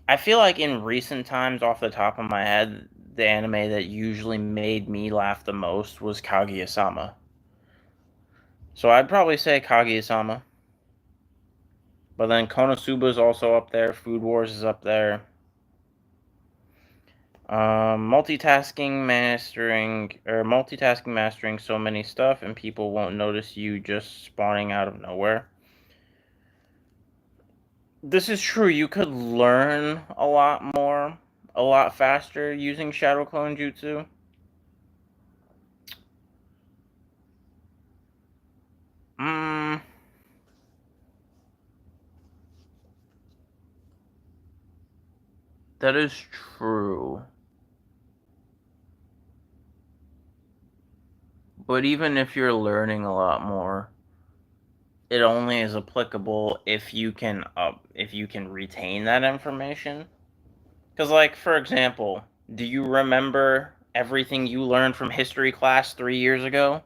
I feel like in recent times, off the top of my head, the anime that usually made me laugh the most was Kaguya-sama. So I'd probably say Kaguya-sama. But then Konosuba is also up there. Food Wars is up there. Multitasking mastering so many stuff and people won't notice you just spawning out of nowhere. This is true. You could learn a lot more, a lot faster using Shadow Clone Jutsu. Mm, that is true. But even if you're learning a lot more, it only is applicable if you can retain that information. Because, like, for example, do you remember everything you learned from history class 3 years ago?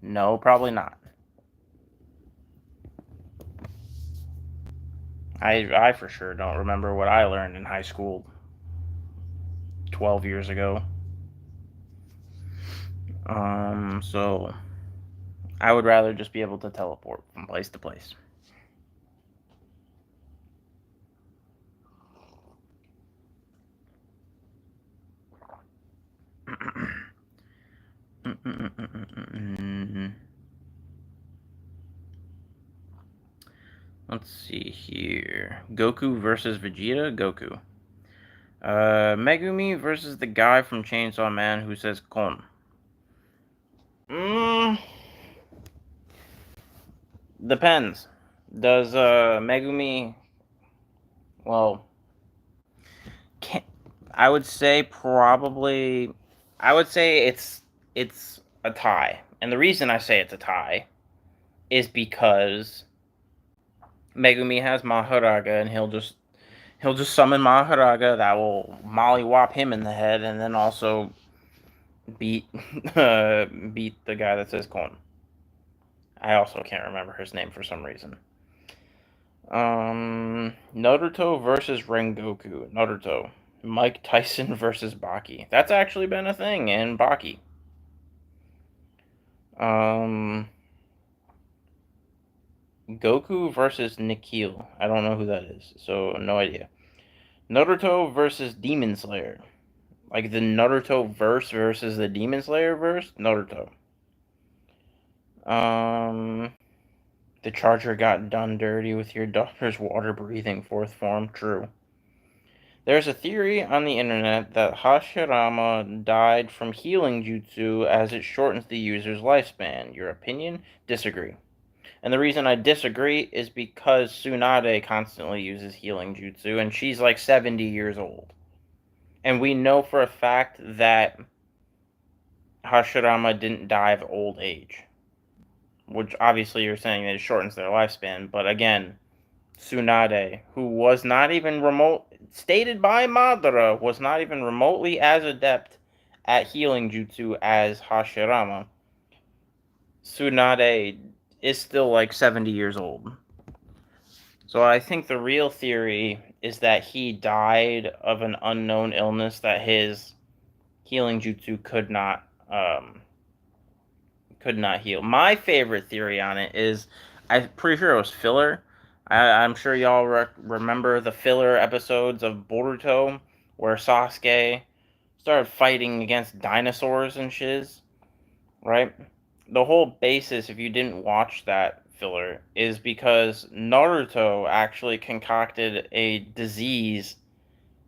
No, probably not. I for sure don't remember what I learned in high school 12 years ago. So I would rather just be able to teleport from place to place. Let's see here. Goku versus Vegeta. Goku. Megumi versus the guy from Chainsaw Man who says "kon." Mm, depends. Does Megumi? Well, can I would say probably. I would say it's a tie, and the reason I say it's a tie is because Megumi has Maharaga, and he'll just summon Maharaga that will mollywop him in the head, and then also beat beat the guy that says "kon." I also can't remember his name for some reason. Naruto versus Rengoku. Naruto. Mike Tyson versus Baki. That's actually been a thing in Baki. Goku versus Nikhil. I don't know who that is, so no idea. Naruto versus Demon Slayer. Like the Naruto verse versus the Demon Slayer verse? Naruto. The charger got done dirty with your daughter's water breathing fourth form. True. There's a theory on the internet that Hashirama died from healing jutsu as it shortens the user's lifespan. Your opinion? Disagree. And the reason I disagree is because Tsunade constantly uses healing jutsu, and she's like 70 years old. And we know for a fact that Hashirama didn't die of old age. Which obviously you're saying that it shortens their lifespan, but again, Tsunade, who was not even stated by Madara, was not even remotely as adept at healing jutsu as Hashirama. Tsunade is still like 70 years old. So I think the real theory is that he died of an unknown illness that his healing jutsu could not heal. My favorite theory on it is, I'm pretty sure it was filler. I'm sure y'all remember the filler episodes of Boruto where Sasuke started fighting against dinosaurs and shiz, right? the whole basis, if you didn't watch that filler, is because Naruto actually concocted a disease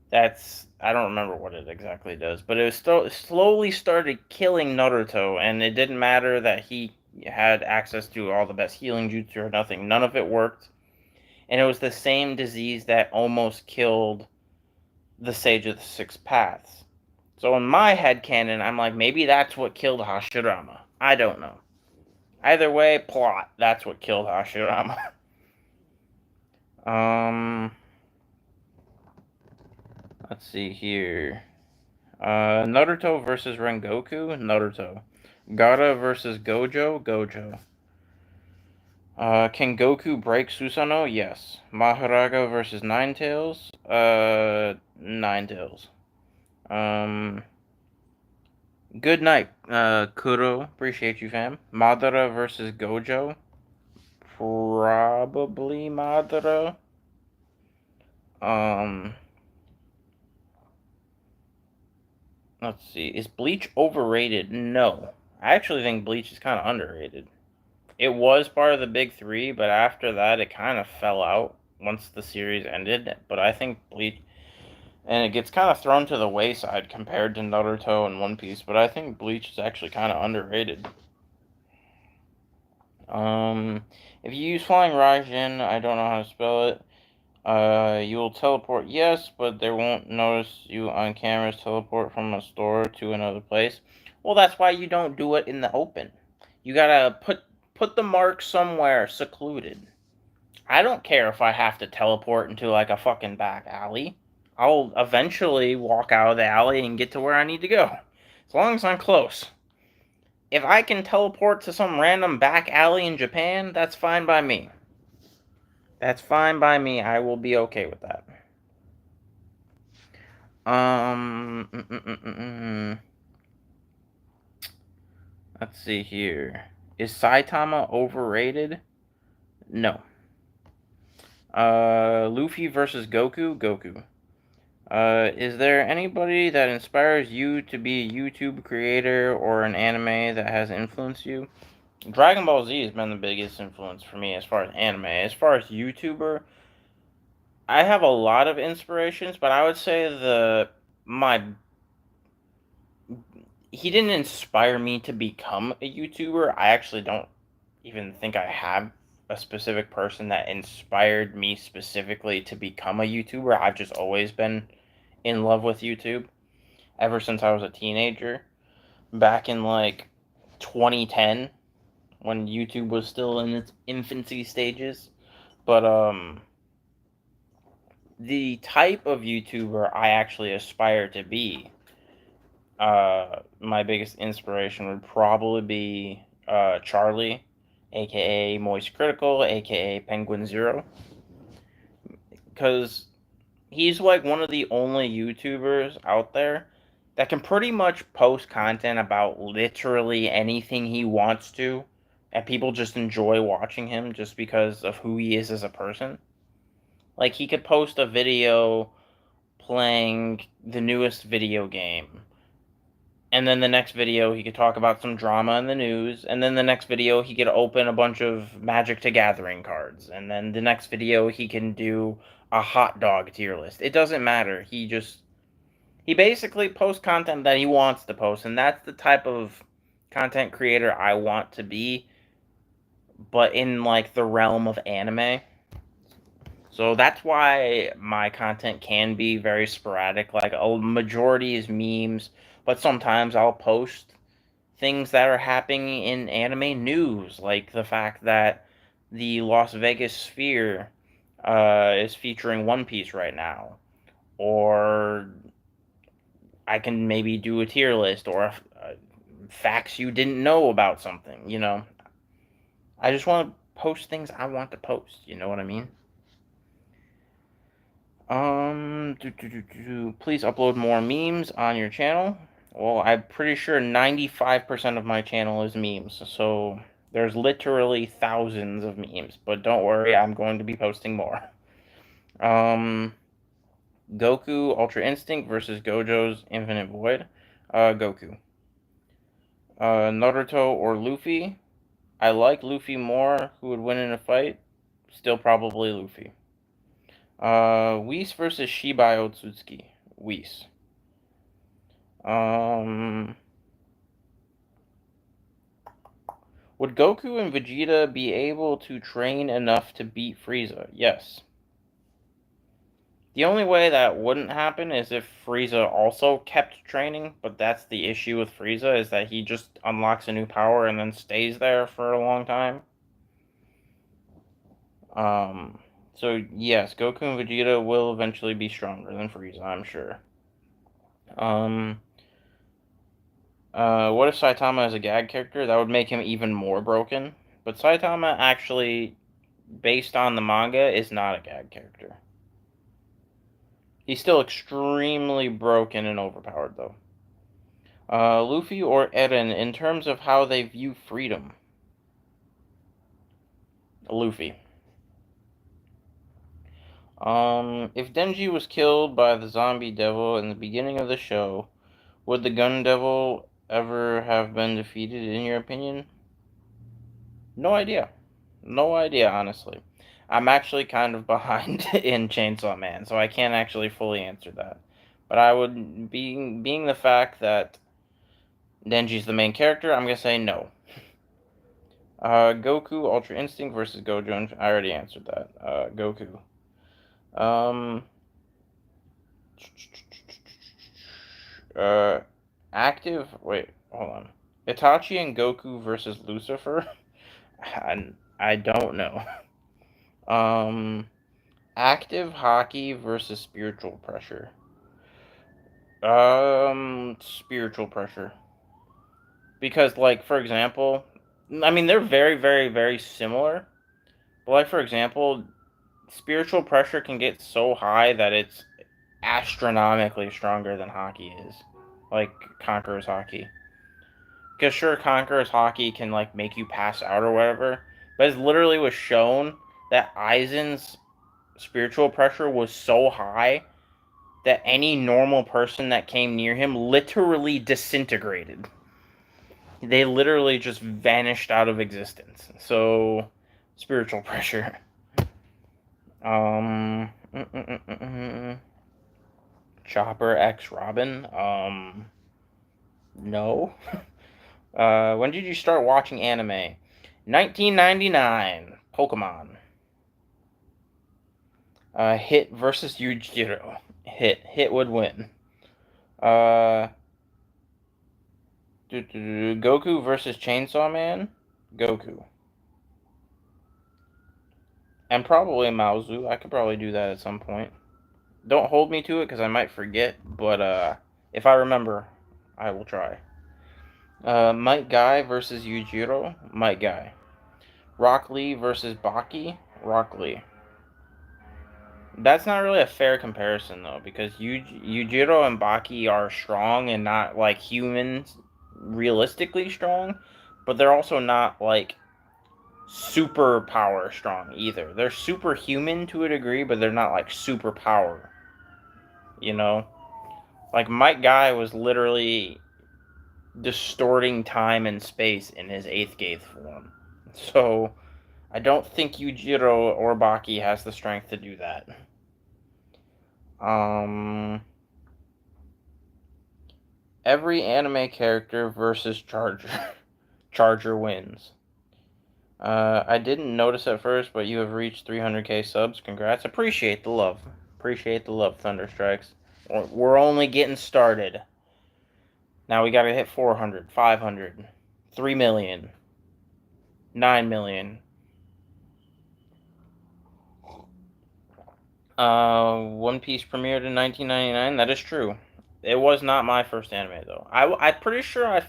that's, I don't remember what it exactly does, but it was slowly started killing Naruto, and it didn't matter that he had access to all the best healing jutsu or nothing. None of it worked, and it was the same disease that almost killed the Sage of the Six Paths. So in my head canon, I'm like, maybe that's what killed Hashirama. I don't know. Either way, plot. That's what killed Hashirama. um, let's see here. Naruto versus Rengoku. Naruto. Gaara versus Gojo. Gojo. Can Goku break Susanoo? Yes. Maharaga versus Ninetales. Ninetales. Um, Good night, Kuro. Appreciate you, fam. Madara versus Gojo. Probably Madara. Um, let's see. Is Bleach overrated? No. I actually think Bleach is kind of underrated. It was part of the big three, but after that, it kind of fell out once the series ended. But I think Bleach, and it gets kind of thrown to the wayside compared to Naruto and One Piece. But I think Bleach is actually kind of underrated. Um, if you use Flying Raijin, I don't know how to spell it. You will teleport, yes, but they won't notice you on cameras teleport from a store to another place. Well, that's why you don't do it in the open. You gotta put the mark somewhere secluded. I don't care if I have to teleport into like a fucking back alley. I'll eventually walk out of the alley and get to where I need to go. As long as I'm close. If I can teleport to some random back alley in Japan, that's fine by me. That's fine by me. I will be okay with that. Um, mm, mm, mm, mm, mm. Let's see here. Is Saitama overrated? No. Luffy versus Goku? Goku. Is there anybody that inspires you to be a YouTube creator or an anime that has influenced you? Dragon Ball Z has been the biggest influence for me as far as anime. As far as YouTuber, I have a lot of inspirations, but I would say my he didn't inspire me to become a YouTuber. I actually don't even think I have a specific person that inspired me specifically to become a YouTuber. I've just always been in love with YouTube ever since I was a teenager. Back in like 2010 when YouTube was still in its infancy stages. But the type of YouTuber I actually aspire to be, my biggest inspiration would probably be Charlie, aka Moist Critical, aka Penguin Zero, because he's like one of the only YouTubers out there that can pretty much post content about literally anything he wants to, and people just enjoy watching him just because of who he is as a person. Like, he could post a video playing the newest video game, and then the next video he could talk about some drama in the news, and then the next video he could open a bunch of Magic the Gathering cards, and then the next video he can do a hot dog tier list. It doesn't matter. He basically posts content that he wants to post, and that's the type of content creator I want to be, but in like the realm of anime. So that's why my content can be very sporadic. Like, a majority is memes, but sometimes I'll post things that are happening in anime news, like the fact that the Las Vegas Sphere is featuring One Piece right now, or I can maybe do a tier list, or facts you didn't know about something. I just want to post things I want to post. You know what I mean? Please upload more memes on your channel. Well, I'm pretty sure 95% of my channel is memes, so there's literally thousands of memes. But don't worry, I'm going to be posting more. Um, Goku Ultra Instinct versus Gojo's Infinite Void. Goku. Naruto or Luffy. I like Luffy more. Who would win in a fight? Still probably Luffy. Whis versus Shibai Otsutsuki. Whis. Um, would Goku and Vegeta be able to train enough to beat Frieza? Yes. The only way that wouldn't happen is if Frieza also kept training, but that's the issue with Frieza, is that he just unlocks a new power and then stays there for a long time. Um, so yes, Goku and Vegeta will eventually be stronger than Frieza, I'm sure. Um, what if Saitama is a gag character? That would make him even more broken. But Saitama actually, based on the manga, is not a gag character. He's still extremely broken and overpowered, though. Luffy or Eren, in terms of how they view freedom? Luffy. If Denji was killed by the zombie devil in the beginning of the show, would the gun devil ever have been defeated, in your opinion? No idea. No idea, honestly. I'm actually kind of behind in Chainsaw Man, so I can't actually fully answer that. But I would, being the fact that Denji's the main character, I'm gonna say no. Goku Ultra Instinct versus Gojo. I already answered that. Goku. Um. Uh. Active. Wait. Hold on. Itachi and Goku versus Lucifer. I don't know. Active hockey versus spiritual pressure. Spiritual pressure. Because, like, for example, I mean, they're very, very, very similar. But, like, for example, spiritual pressure can get so high that it's astronomically stronger than hockey is. Like, Conqueror's hockey. Because, sure, Conqueror's hockey can, like, make you pass out or whatever. But it literally was shown that Aizen's spiritual pressure was so high that any normal person that came near him literally disintegrated. They literally just vanished out of existence. So, spiritual pressure. Um, Chopper X Robin. No. When did you start watching anime? 1999. Pokemon. Hit versus Yujiro. Hit would win. Goku versus Chainsaw Man. Goku. And probably Maozu. I could probably do that at some point. Don't hold me to it because I might forget, but if I remember, I will try. Might Guy versus Yujiro. Might Guy. Rock Lee versus Baki. Rock Lee. That's not really a fair comparison though, because Yujiro and Baki are strong and not like humans, realistically strong, but they're also not like super power strong either. They're superhuman to a degree, but they're not like super power. You know, like Might Guy was literally distorting time and space in his eighth gate form. So I don't think Yujiro or Baki has the strength to do that. Every anime character versus Charger. Charger wins. I didn't notice at first, but you have reached 300k subs. Congrats. Appreciate the love. Appreciate the love, Thunderstrikes. We're only getting started. Now we gotta hit 400, 500, 3 million, 9 million. One Piece premiered in 1999. That is true. It was not my first anime though. I'm pretty sure I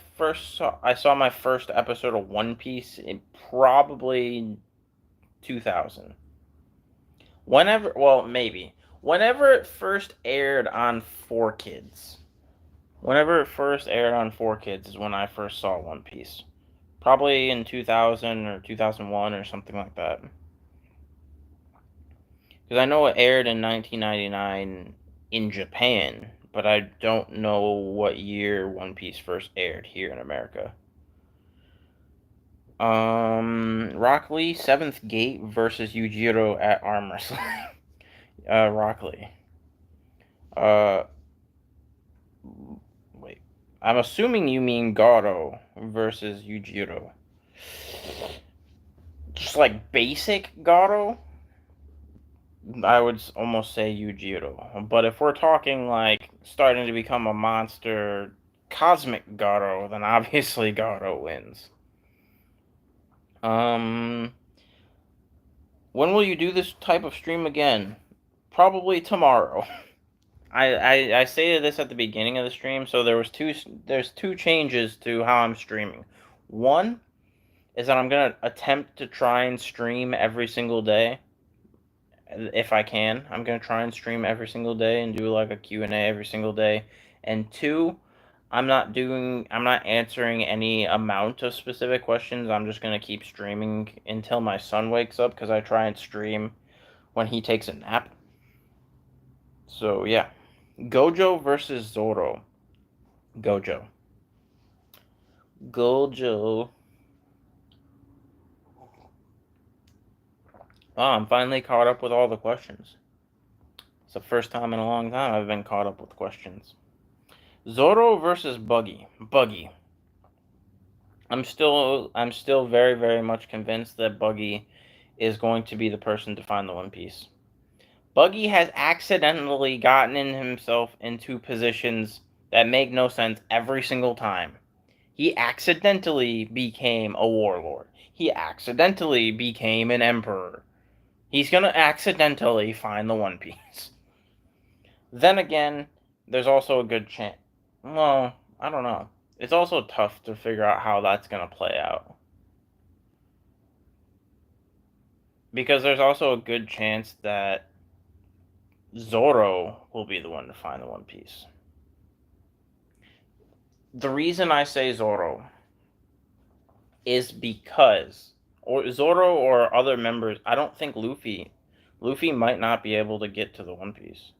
saw my first episode of One Piece in probably 2000. Maybe whenever it first aired on 4Kids. Whenever it first aired on 4Kids is when I first saw One Piece. Probably in 2000 or 2001 or something like that. Because I know it aired in 1999 in Japan, but I don't know what year One Piece first aired here in America. Rock Lee, Seventh Gate versus Yujiro at arm wrestling. Rock Lee. Uh, Wait. I'm assuming you mean Garo versus Yujiro. Just like basic Garo, I would almost say Yujiro. But if we're talking like starting to become a monster, cosmic Garo, then obviously Garo wins. When will you do this type of stream again? Probably tomorrow. I stated this at the beginning of the stream, so there's two changes to how I'm streaming. One is that I'm gonna attempt to try and stream every single day if I can. I'm gonna try and stream every single day and do like a Q&A every single day. And two, I'm not answering any amount of specific questions. I'm just gonna keep streaming until my son wakes up because I try and stream when he takes a nap. So yeah, Gojo versus Zoro. Gojo. Gojo. Oh, I'm finally caught up with all the questions. It's the first time in a long time I've been caught up with questions. Zoro versus Buggy. Buggy. I'm still very, very much convinced that Buggy is going to be the person to find the One Piece. Buggy has accidentally gotten himself into positions that make no sense every single time. He accidentally became a warlord. He accidentally became an emperor. He's gonna accidentally find the One Piece. Then again, there's also a good chance. Well, I don't know. It's also tough to figure out how that's gonna play out. Because there's also a good chance that Zoro will be the one to find the One Piece. The reason I say Zoro is because, or Zoro or other members, I don't think Luffy might not be able to get to the One Piece.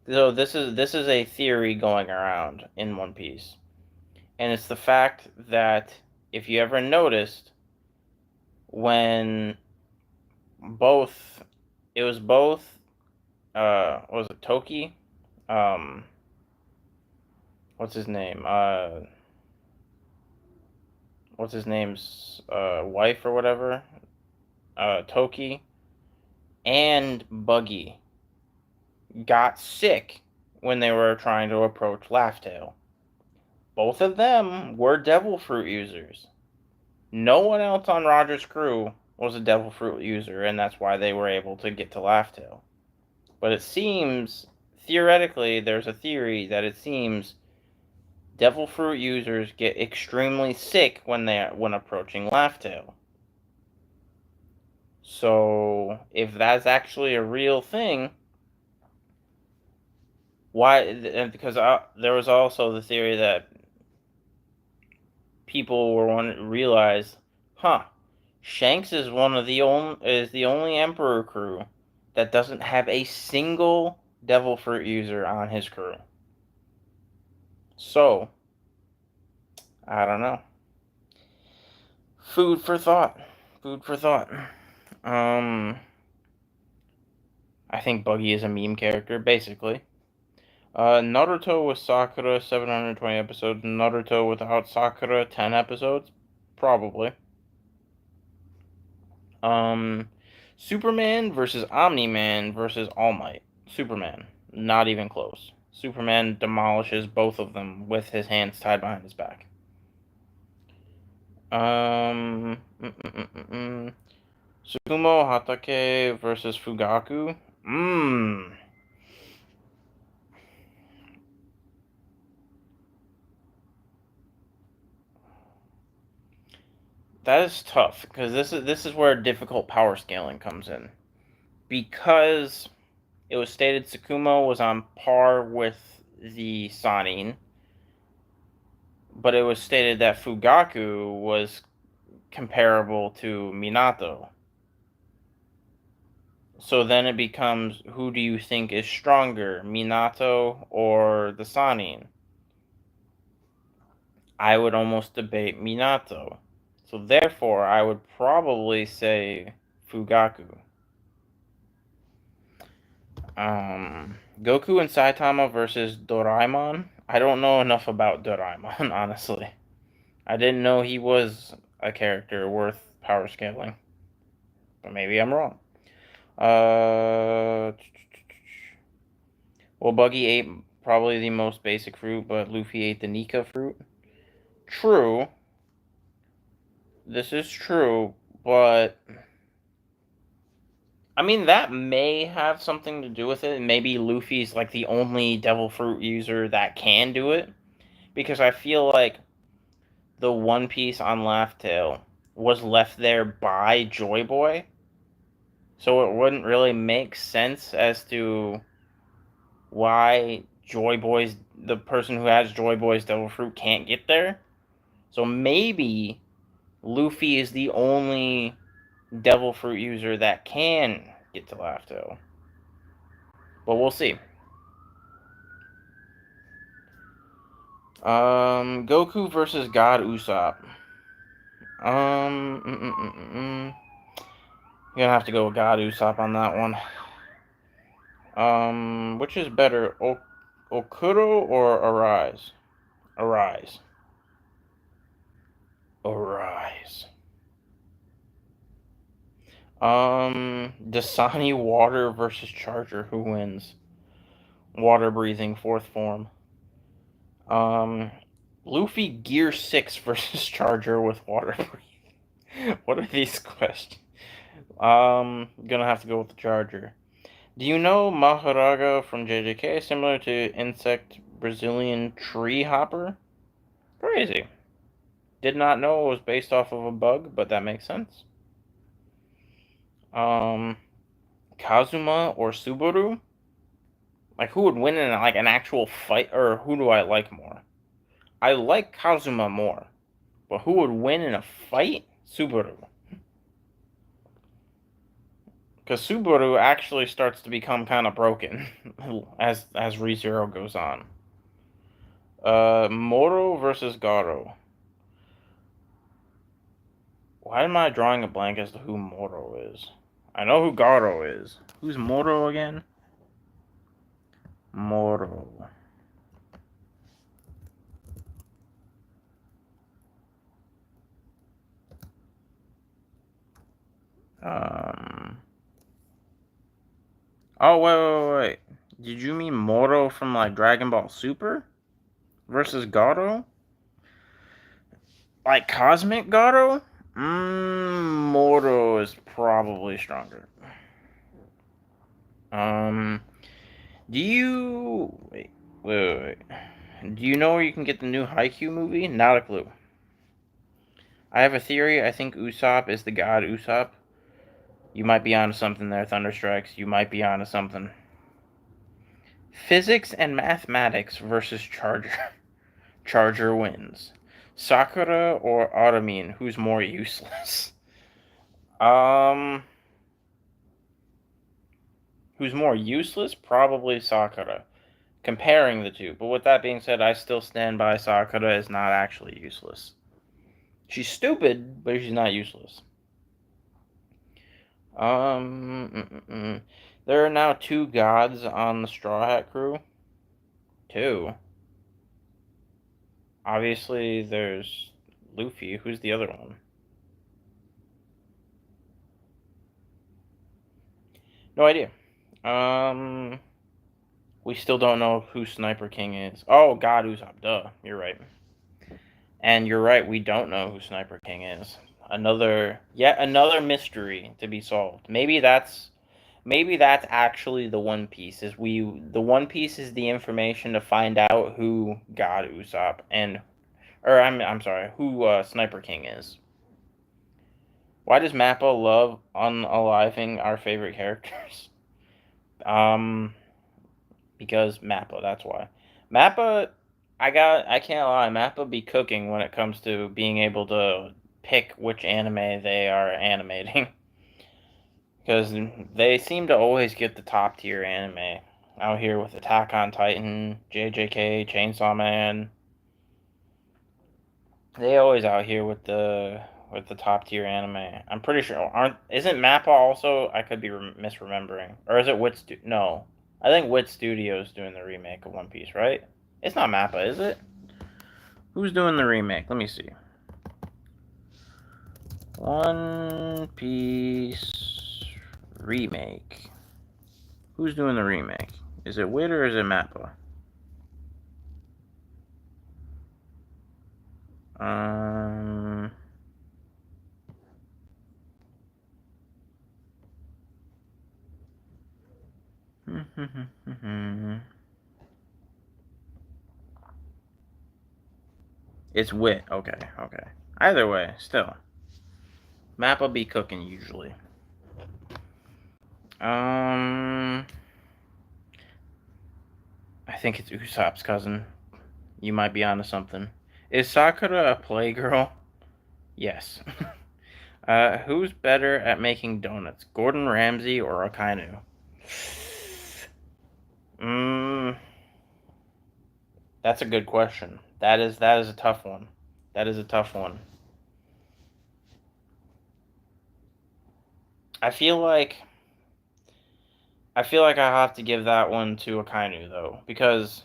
So this is a theory going around in One Piece. And it's the fact that if you ever noticed when it was both what was it, Toki? What's his name? What's his name's wife or whatever? Toki and Buggy got sick when they were trying to approach Laugh-Tale. Both of them were devil fruit users. No one else on Roger's crew was a devil fruit user, and that's why they were able to get to Laugh-Tale. But it seems, theoretically, there's a theory that it seems devil fruit users get extremely sick when approaching Laugh-Tale. So, if that's actually a real thing, why? Because there was also the theory that people realized, Shanks is the only Emperor crew that doesn't have a single devil fruit user on his crew. So, I don't know. Food for thought. I think Buggy is a meme character, basically. Naruto with Sakura, 720 episodes. Naruto without Sakura, 10 episodes? Probably. Superman versus Omni-Man versus All Might. Superman. Not even close. Superman demolishes both of them with his hands tied behind his back. Sukumo Hatake versus Fugaku. That is tough because this is where difficult power scaling comes in. Because it was stated Tsukumo was on par with the Sanin, but it was stated that Fugaku was comparable to Minato. So then it becomes, who do you think is stronger, Minato or the Sanin? I would almost debate Minato, So therefore, I would probably say Fugaku. Goku and Saitama versus Doraemon. I don't know enough about Doraemon, honestly. I didn't know he was a character worth power scaling. But maybe I'm wrong. Uh, well, Buggy ate probably the most basic fruit, but Luffy ate the Nika fruit. True. This is true, but I mean that may have something to do with it. Maybe Luffy's like the only devil fruit user that can do it, because I feel like the One Piece on Laugh Tale was left there by Joy Boy, so it wouldn't really make sense as to why the person who has Joy Boy's devil fruit can't get there. So maybe Luffy is the only devil fruit user that can get to Laugh Tale. But we'll see. Goku versus God Usopp. You're gonna have to go with God Usopp on that one. Which is better, Okuro or Arise? Arise. Arise. Dasani Water versus Charger. Who wins? Water breathing, fourth form. Luffy Gear 6 versus Charger with water breathing. What are these questions? Gonna have to go with the Charger. Do you know Maharaga from JJK, similar to insect Brazilian tree hopper? Crazy. Did not know it was based off of a bug, but that makes sense. Kazuma or Subaru? Like, who would win in like an actual fight, or who do I like more? I like Kazuma more, but who would win in a fight? Subaru. Because Subaru actually starts to become kind of broken as ReZero goes on. Moro versus Garo. Why am I drawing a blank as to who Moro is? I know who Garo is. Who's Moro again? Moro. Oh, wait. Did you mean Moro from, like, Dragon Ball Super? Versus Garo? Like, Cosmic Garo? Moro is probably stronger. Do you... Wait. Do you know where you can get the new Haikyuu movie? Not a clue. I have a theory. I think Usopp is the god Usopp. You might be onto something there, Thunderstrikes. You might be onto something. Physics and mathematics versus Charger. Charger wins. Sakura or Armin, who's more useless? Who's more useless? Probably Sakura. Comparing the two. But with that being said, I still stand by Sakura is not actually useless. She's stupid, but she's not useless. There are now 2 gods on the Straw Hat crew. 2. Obviously, there's Luffy. Who's the other one? No idea. We still don't know who Sniper King is. Oh, God Usopp. Duh. You're right. And you're right, we don't know who Sniper King is. Yet another mystery to be solved. Maybe that's actually the One Piece. The One Piece is the information to find out who God Usopp I'm sorry, who Sniper King is. Why does Mappa love unaliving our favorite characters? Because Mappa, that's why. Mappa, I can't lie, Mappa be cooking when it comes to being able to pick which anime they are animating. Because they seem to always get the top tier anime. Out here with Attack on Titan, JJK, Chainsaw Man. They always out here with the with the top tier anime. I'm pretty sure. Isn't Mappa also? I could be misremembering, or is it Wit? No, I think Wit Studios doing the remake of One Piece, right? It's not Mappa, is it? Who's doing the remake? Let me see. One Piece remake. Who's doing the remake? Is it Wit or is it Mappa? It's Wit. Okay, okay. Either way, still. Mappa be cooking usually. I think it's Usopp's cousin. You might be onto something. Is Sakura a playgirl? Yes. Who's better at making donuts, Gordon Ramsay or Akainu? That's a good question. That is a tough one. That is a tough one. I feel like I have to give that one to Akainu though, because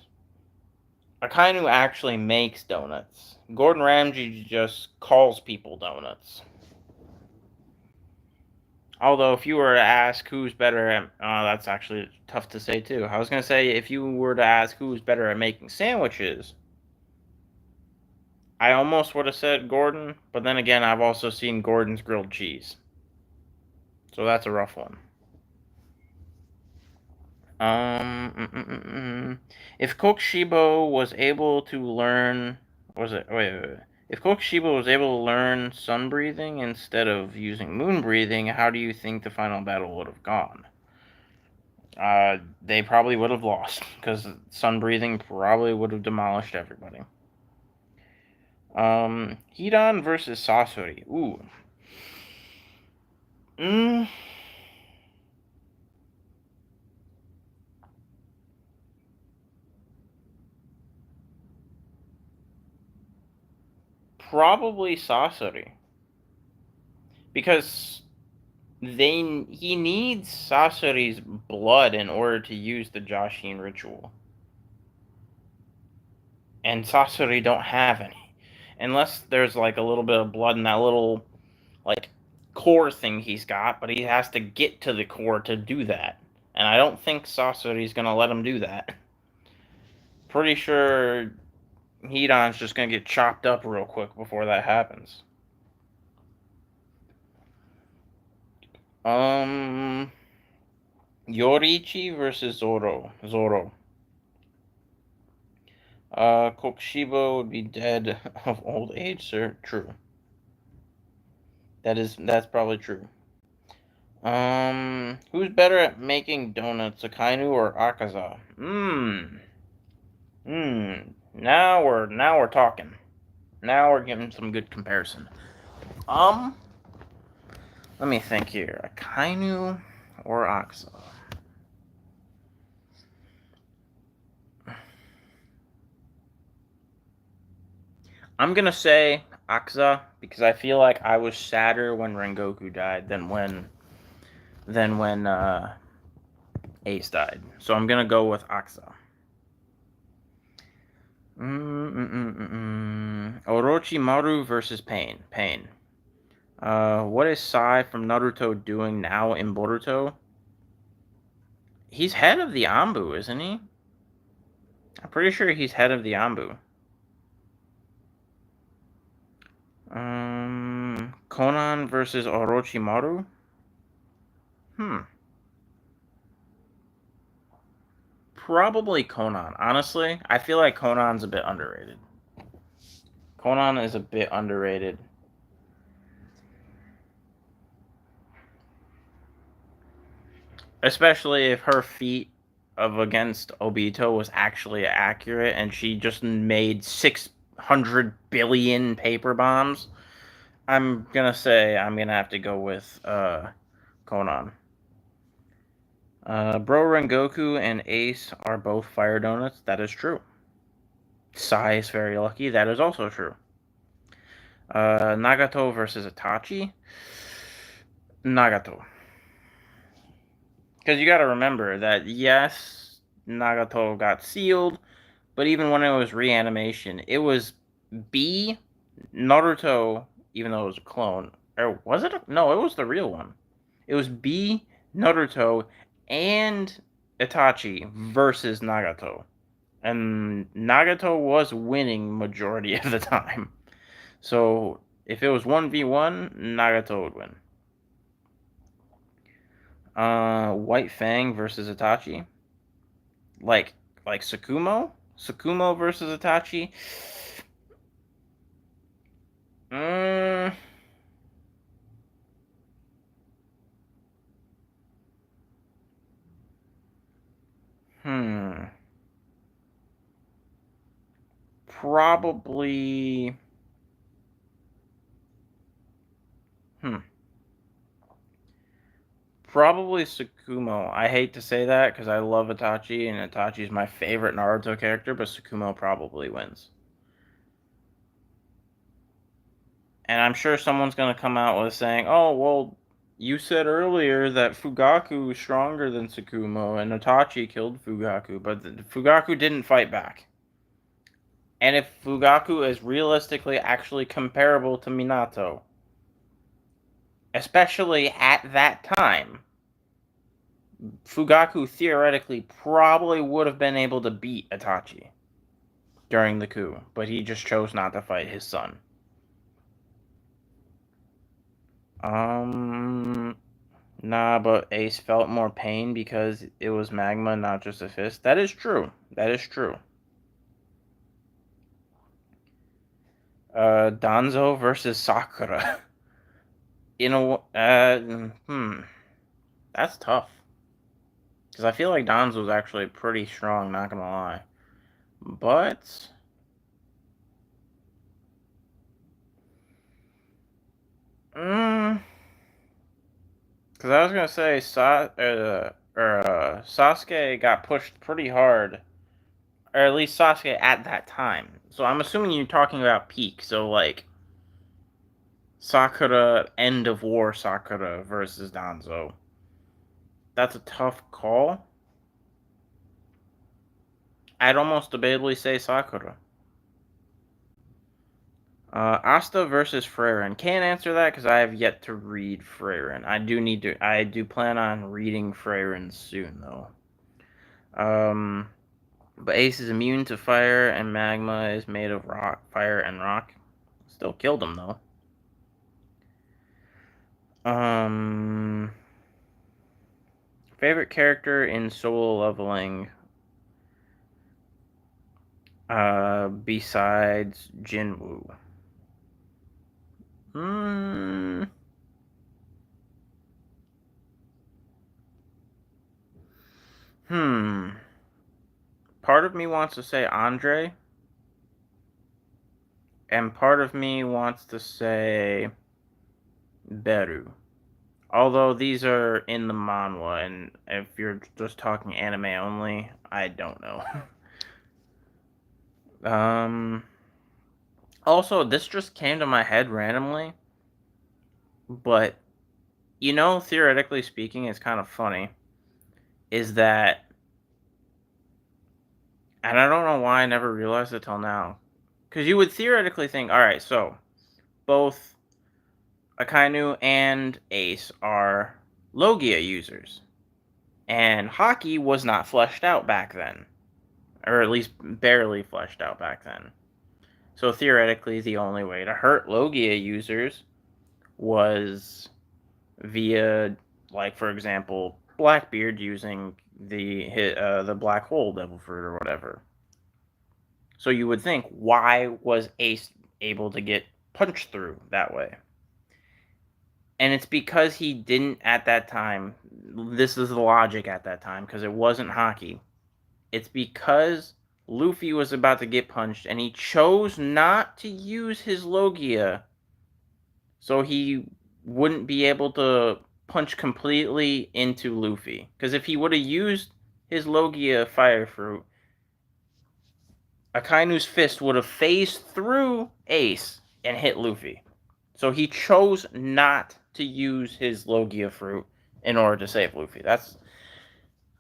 Akainu actually makes donuts. Gordon Ramsay just calls people donuts. Although, if you were to ask who's better at, that's actually tough to say too. I was gonna say if you were to ask who's better at making sandwiches, I almost would have said Gordon, but then again, I've also seen Gordon's grilled cheese, so that's a rough one. If Kokushibo was able to learn, was it? Wait. If Kokushibo was able to learn sun breathing instead of using moon breathing, how do you think the final battle would have gone? They probably would have lost because sun breathing probably would have demolished everybody. Hidan versus Sasori. Ooh. Probably Sasori. Because he needs Sasori's blood in order to use the Jashin ritual. And Sasori don't have any. Unless there's like a little bit of blood in that little like core thing he's got, but he has to get to the core to do that. And I don't think Sasori's gonna let him do that. Pretty sure Hidan's just gonna get chopped up real quick before that happens. Yoriichi versus Zoro. Kokushibo would be dead of old age, sir. True. That's probably true. Who's better at making donuts, Akainu or Akaza? Now we're talking. Now we're getting some good comparison. Let me think here. Akainu or Akaza? I'm gonna say Akaza because I feel like I was sadder when Rengoku died than when Ace died. So I'm gonna go with Akaza. Orochimaru versus Pain. What is Sai from Naruto doing now in Boruto? He's head of the Anbu, isn't he? I'm pretty sure he's head of the Anbu. Conan versus Orochimaru? Probably Conan. Honestly, I feel like Conan's a bit underrated. Conan is a bit underrated. Especially if her feat of against Obito was actually accurate and she just made 600 billion paper bombs. I'm gonna say I'm gonna have to go with Conan. Bro Rengoku and Ace are both fire donuts. That is true. Sai is very lucky. That is also true. Nagato versus Itachi. Nagato. Because you got to remember that, yes, Nagato got sealed, but even when it was reanimation, it was B, Naruto, even though it was a clone. Or was it? No, it was the real one. It was B, Naruto, and Itachi versus Nagato. And Nagato was winning majority of the time. So if it was 1v1, Nagato would win. White Fang versus Itachi. Like Sakumo? Sakumo versus Itachi? Mm, hmm. Probably. Hmm. Probably Sakumo. I hate to say that because I love Itachi and Itachi is my favorite Naruto character, but Sakumo probably wins. And I'm sure someone's going to come out with saying, oh, well, you said earlier that Fugaku is stronger than Sakumo and Itachi killed Fugaku, but Fugaku didn't fight back. And if Fugaku is realistically actually comparable to Minato, especially at that time, Fugaku theoretically probably would have been able to beat Itachi during the coup, but he just chose not to fight his son. Um, Nah, but Ace felt more pain because it was magma, not just a fist. That is true. That is true. Danzo versus Sakura. That's tough. Because I feel like Danzo's actually pretty strong, not gonna lie. But, because I was gonna say Sasuke got pushed pretty hard, or at least Sasuke at that time. So I'm assuming you're talking about peak. So like Sakura, end of war Sakura versus Danzo. That's a tough call. I'd almost debatably say Sakura. Asta versus Freyrin. Can't answer that because I have yet to read Freyrin. I do need to. I do plan on reading Freyrin soon, though. Um, but Ace is immune to fire, and Magma is made of rock, fire, and rock. Still killed him though. Um, favorite character in solo leveling. Besides Jinwoo. Hmm. Hmm. Part of me wants to say Andre, and part of me wants to say Beru. Although these are in the manhwa, and if you're just talking anime only, I don't know. um. Also, this just came to my head randomly, but theoretically speaking, it's kind of funny. Is that, and I don't know why I never realized it till now, because you would theoretically think, all right, so both Akainu and Ace are Logia users. And Hockey was not fleshed out back then. Or at least barely fleshed out back then. So theoretically, the only way to hurt Logia users was via, like, for example, Blackbeard using the black hole devil fruit or whatever. So you would think, why was Ace able to get punched through that way? And it's because he didn't at that time. This is the logic at that time because it wasn't hockey. It's because Luffy was about to get punched and he chose not to use his Logia so he wouldn't be able to punch completely into Luffy. Because if he would have used his Logia fire fruit, Akainu's fist would have phased through Ace and hit Luffy. So he chose not to use his Logia fruit in order to save Luffy. I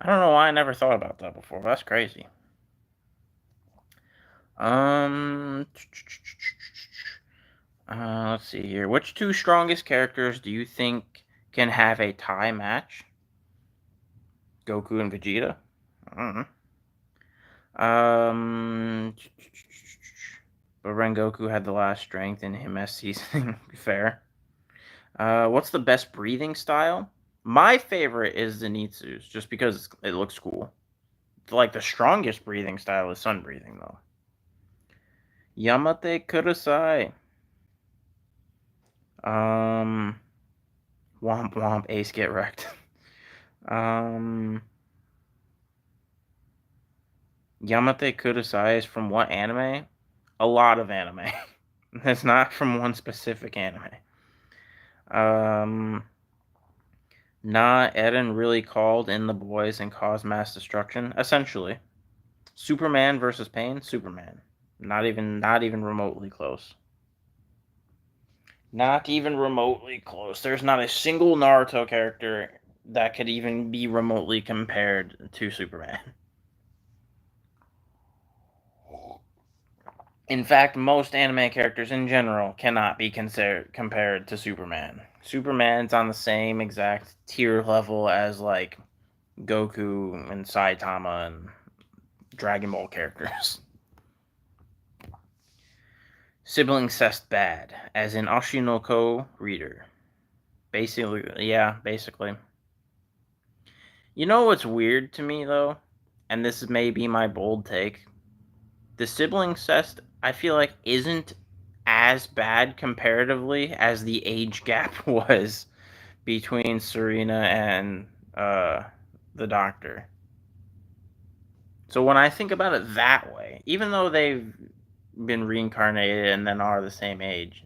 don't know why I never thought about that before. But that's crazy. Let's see here. Which two strongest characters do you think can have a tie match? Goku and Vegeta? I don't know. But Rengoku had the last strength in him as seasoning. Fair. What's the best breathing style? My favorite is Zenitsu's, just because it looks cool. Like, the strongest breathing style is sun breathing, though. Yamate Kurosai. Womp womp, Ace get wrecked. Yamate Kurosai is from what anime? A lot of anime. It's not from one specific anime. Eren really called in the boys and caused mass destruction? Essentially. Superman versus Pain? Superman. Not even remotely close. Not even remotely close. There's not a single Naruto character that could even be remotely compared to Superman. In fact, most anime characters in general cannot be compared to Superman. Superman's on the same exact tier level as, like, Goku and Saitama and Dragon Ball characters. Sibling cest bad, as in Oshinoko reader. Basically, yeah, basically. You know what's weird to me, though? And this may be my bold take. The sibling cest, I feel like, isn't as bad comparatively as the age gap was between Serena and the Doctor. So when I think about it that way, even though they've been reincarnated and then are the same age,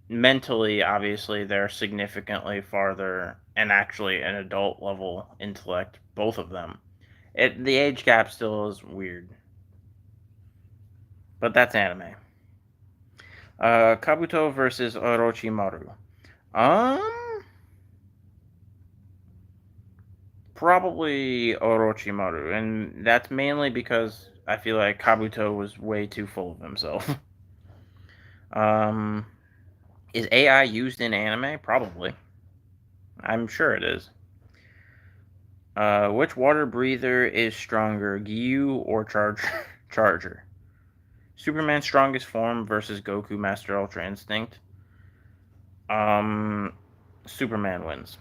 mentally, obviously, they're significantly farther and actually an adult level intellect, both of them. The age gap still is weird. But that's anime. Kabuto versus Orochimaru. Probably Orochimaru, and that's mainly because I feel like Kabuto was way too full of himself. Is AI used in anime? Probably. I'm sure it is. Which water breather is stronger, Gyu or Charger? Superman's strongest form versus Goku Master Ultra Instinct. Superman wins.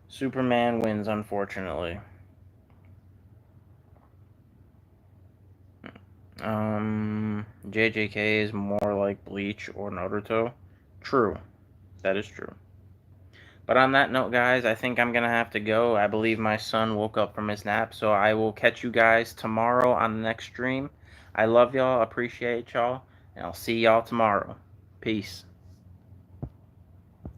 Superman wins, unfortunately. JJK is more like Bleach or Naruto. True. That is true. But on that note, guys, I think I'm going to have to go. I believe my son woke up from his nap, so I will catch you guys tomorrow on the next stream. I love y'all, appreciate y'all, and I'll see y'all tomorrow. Peace.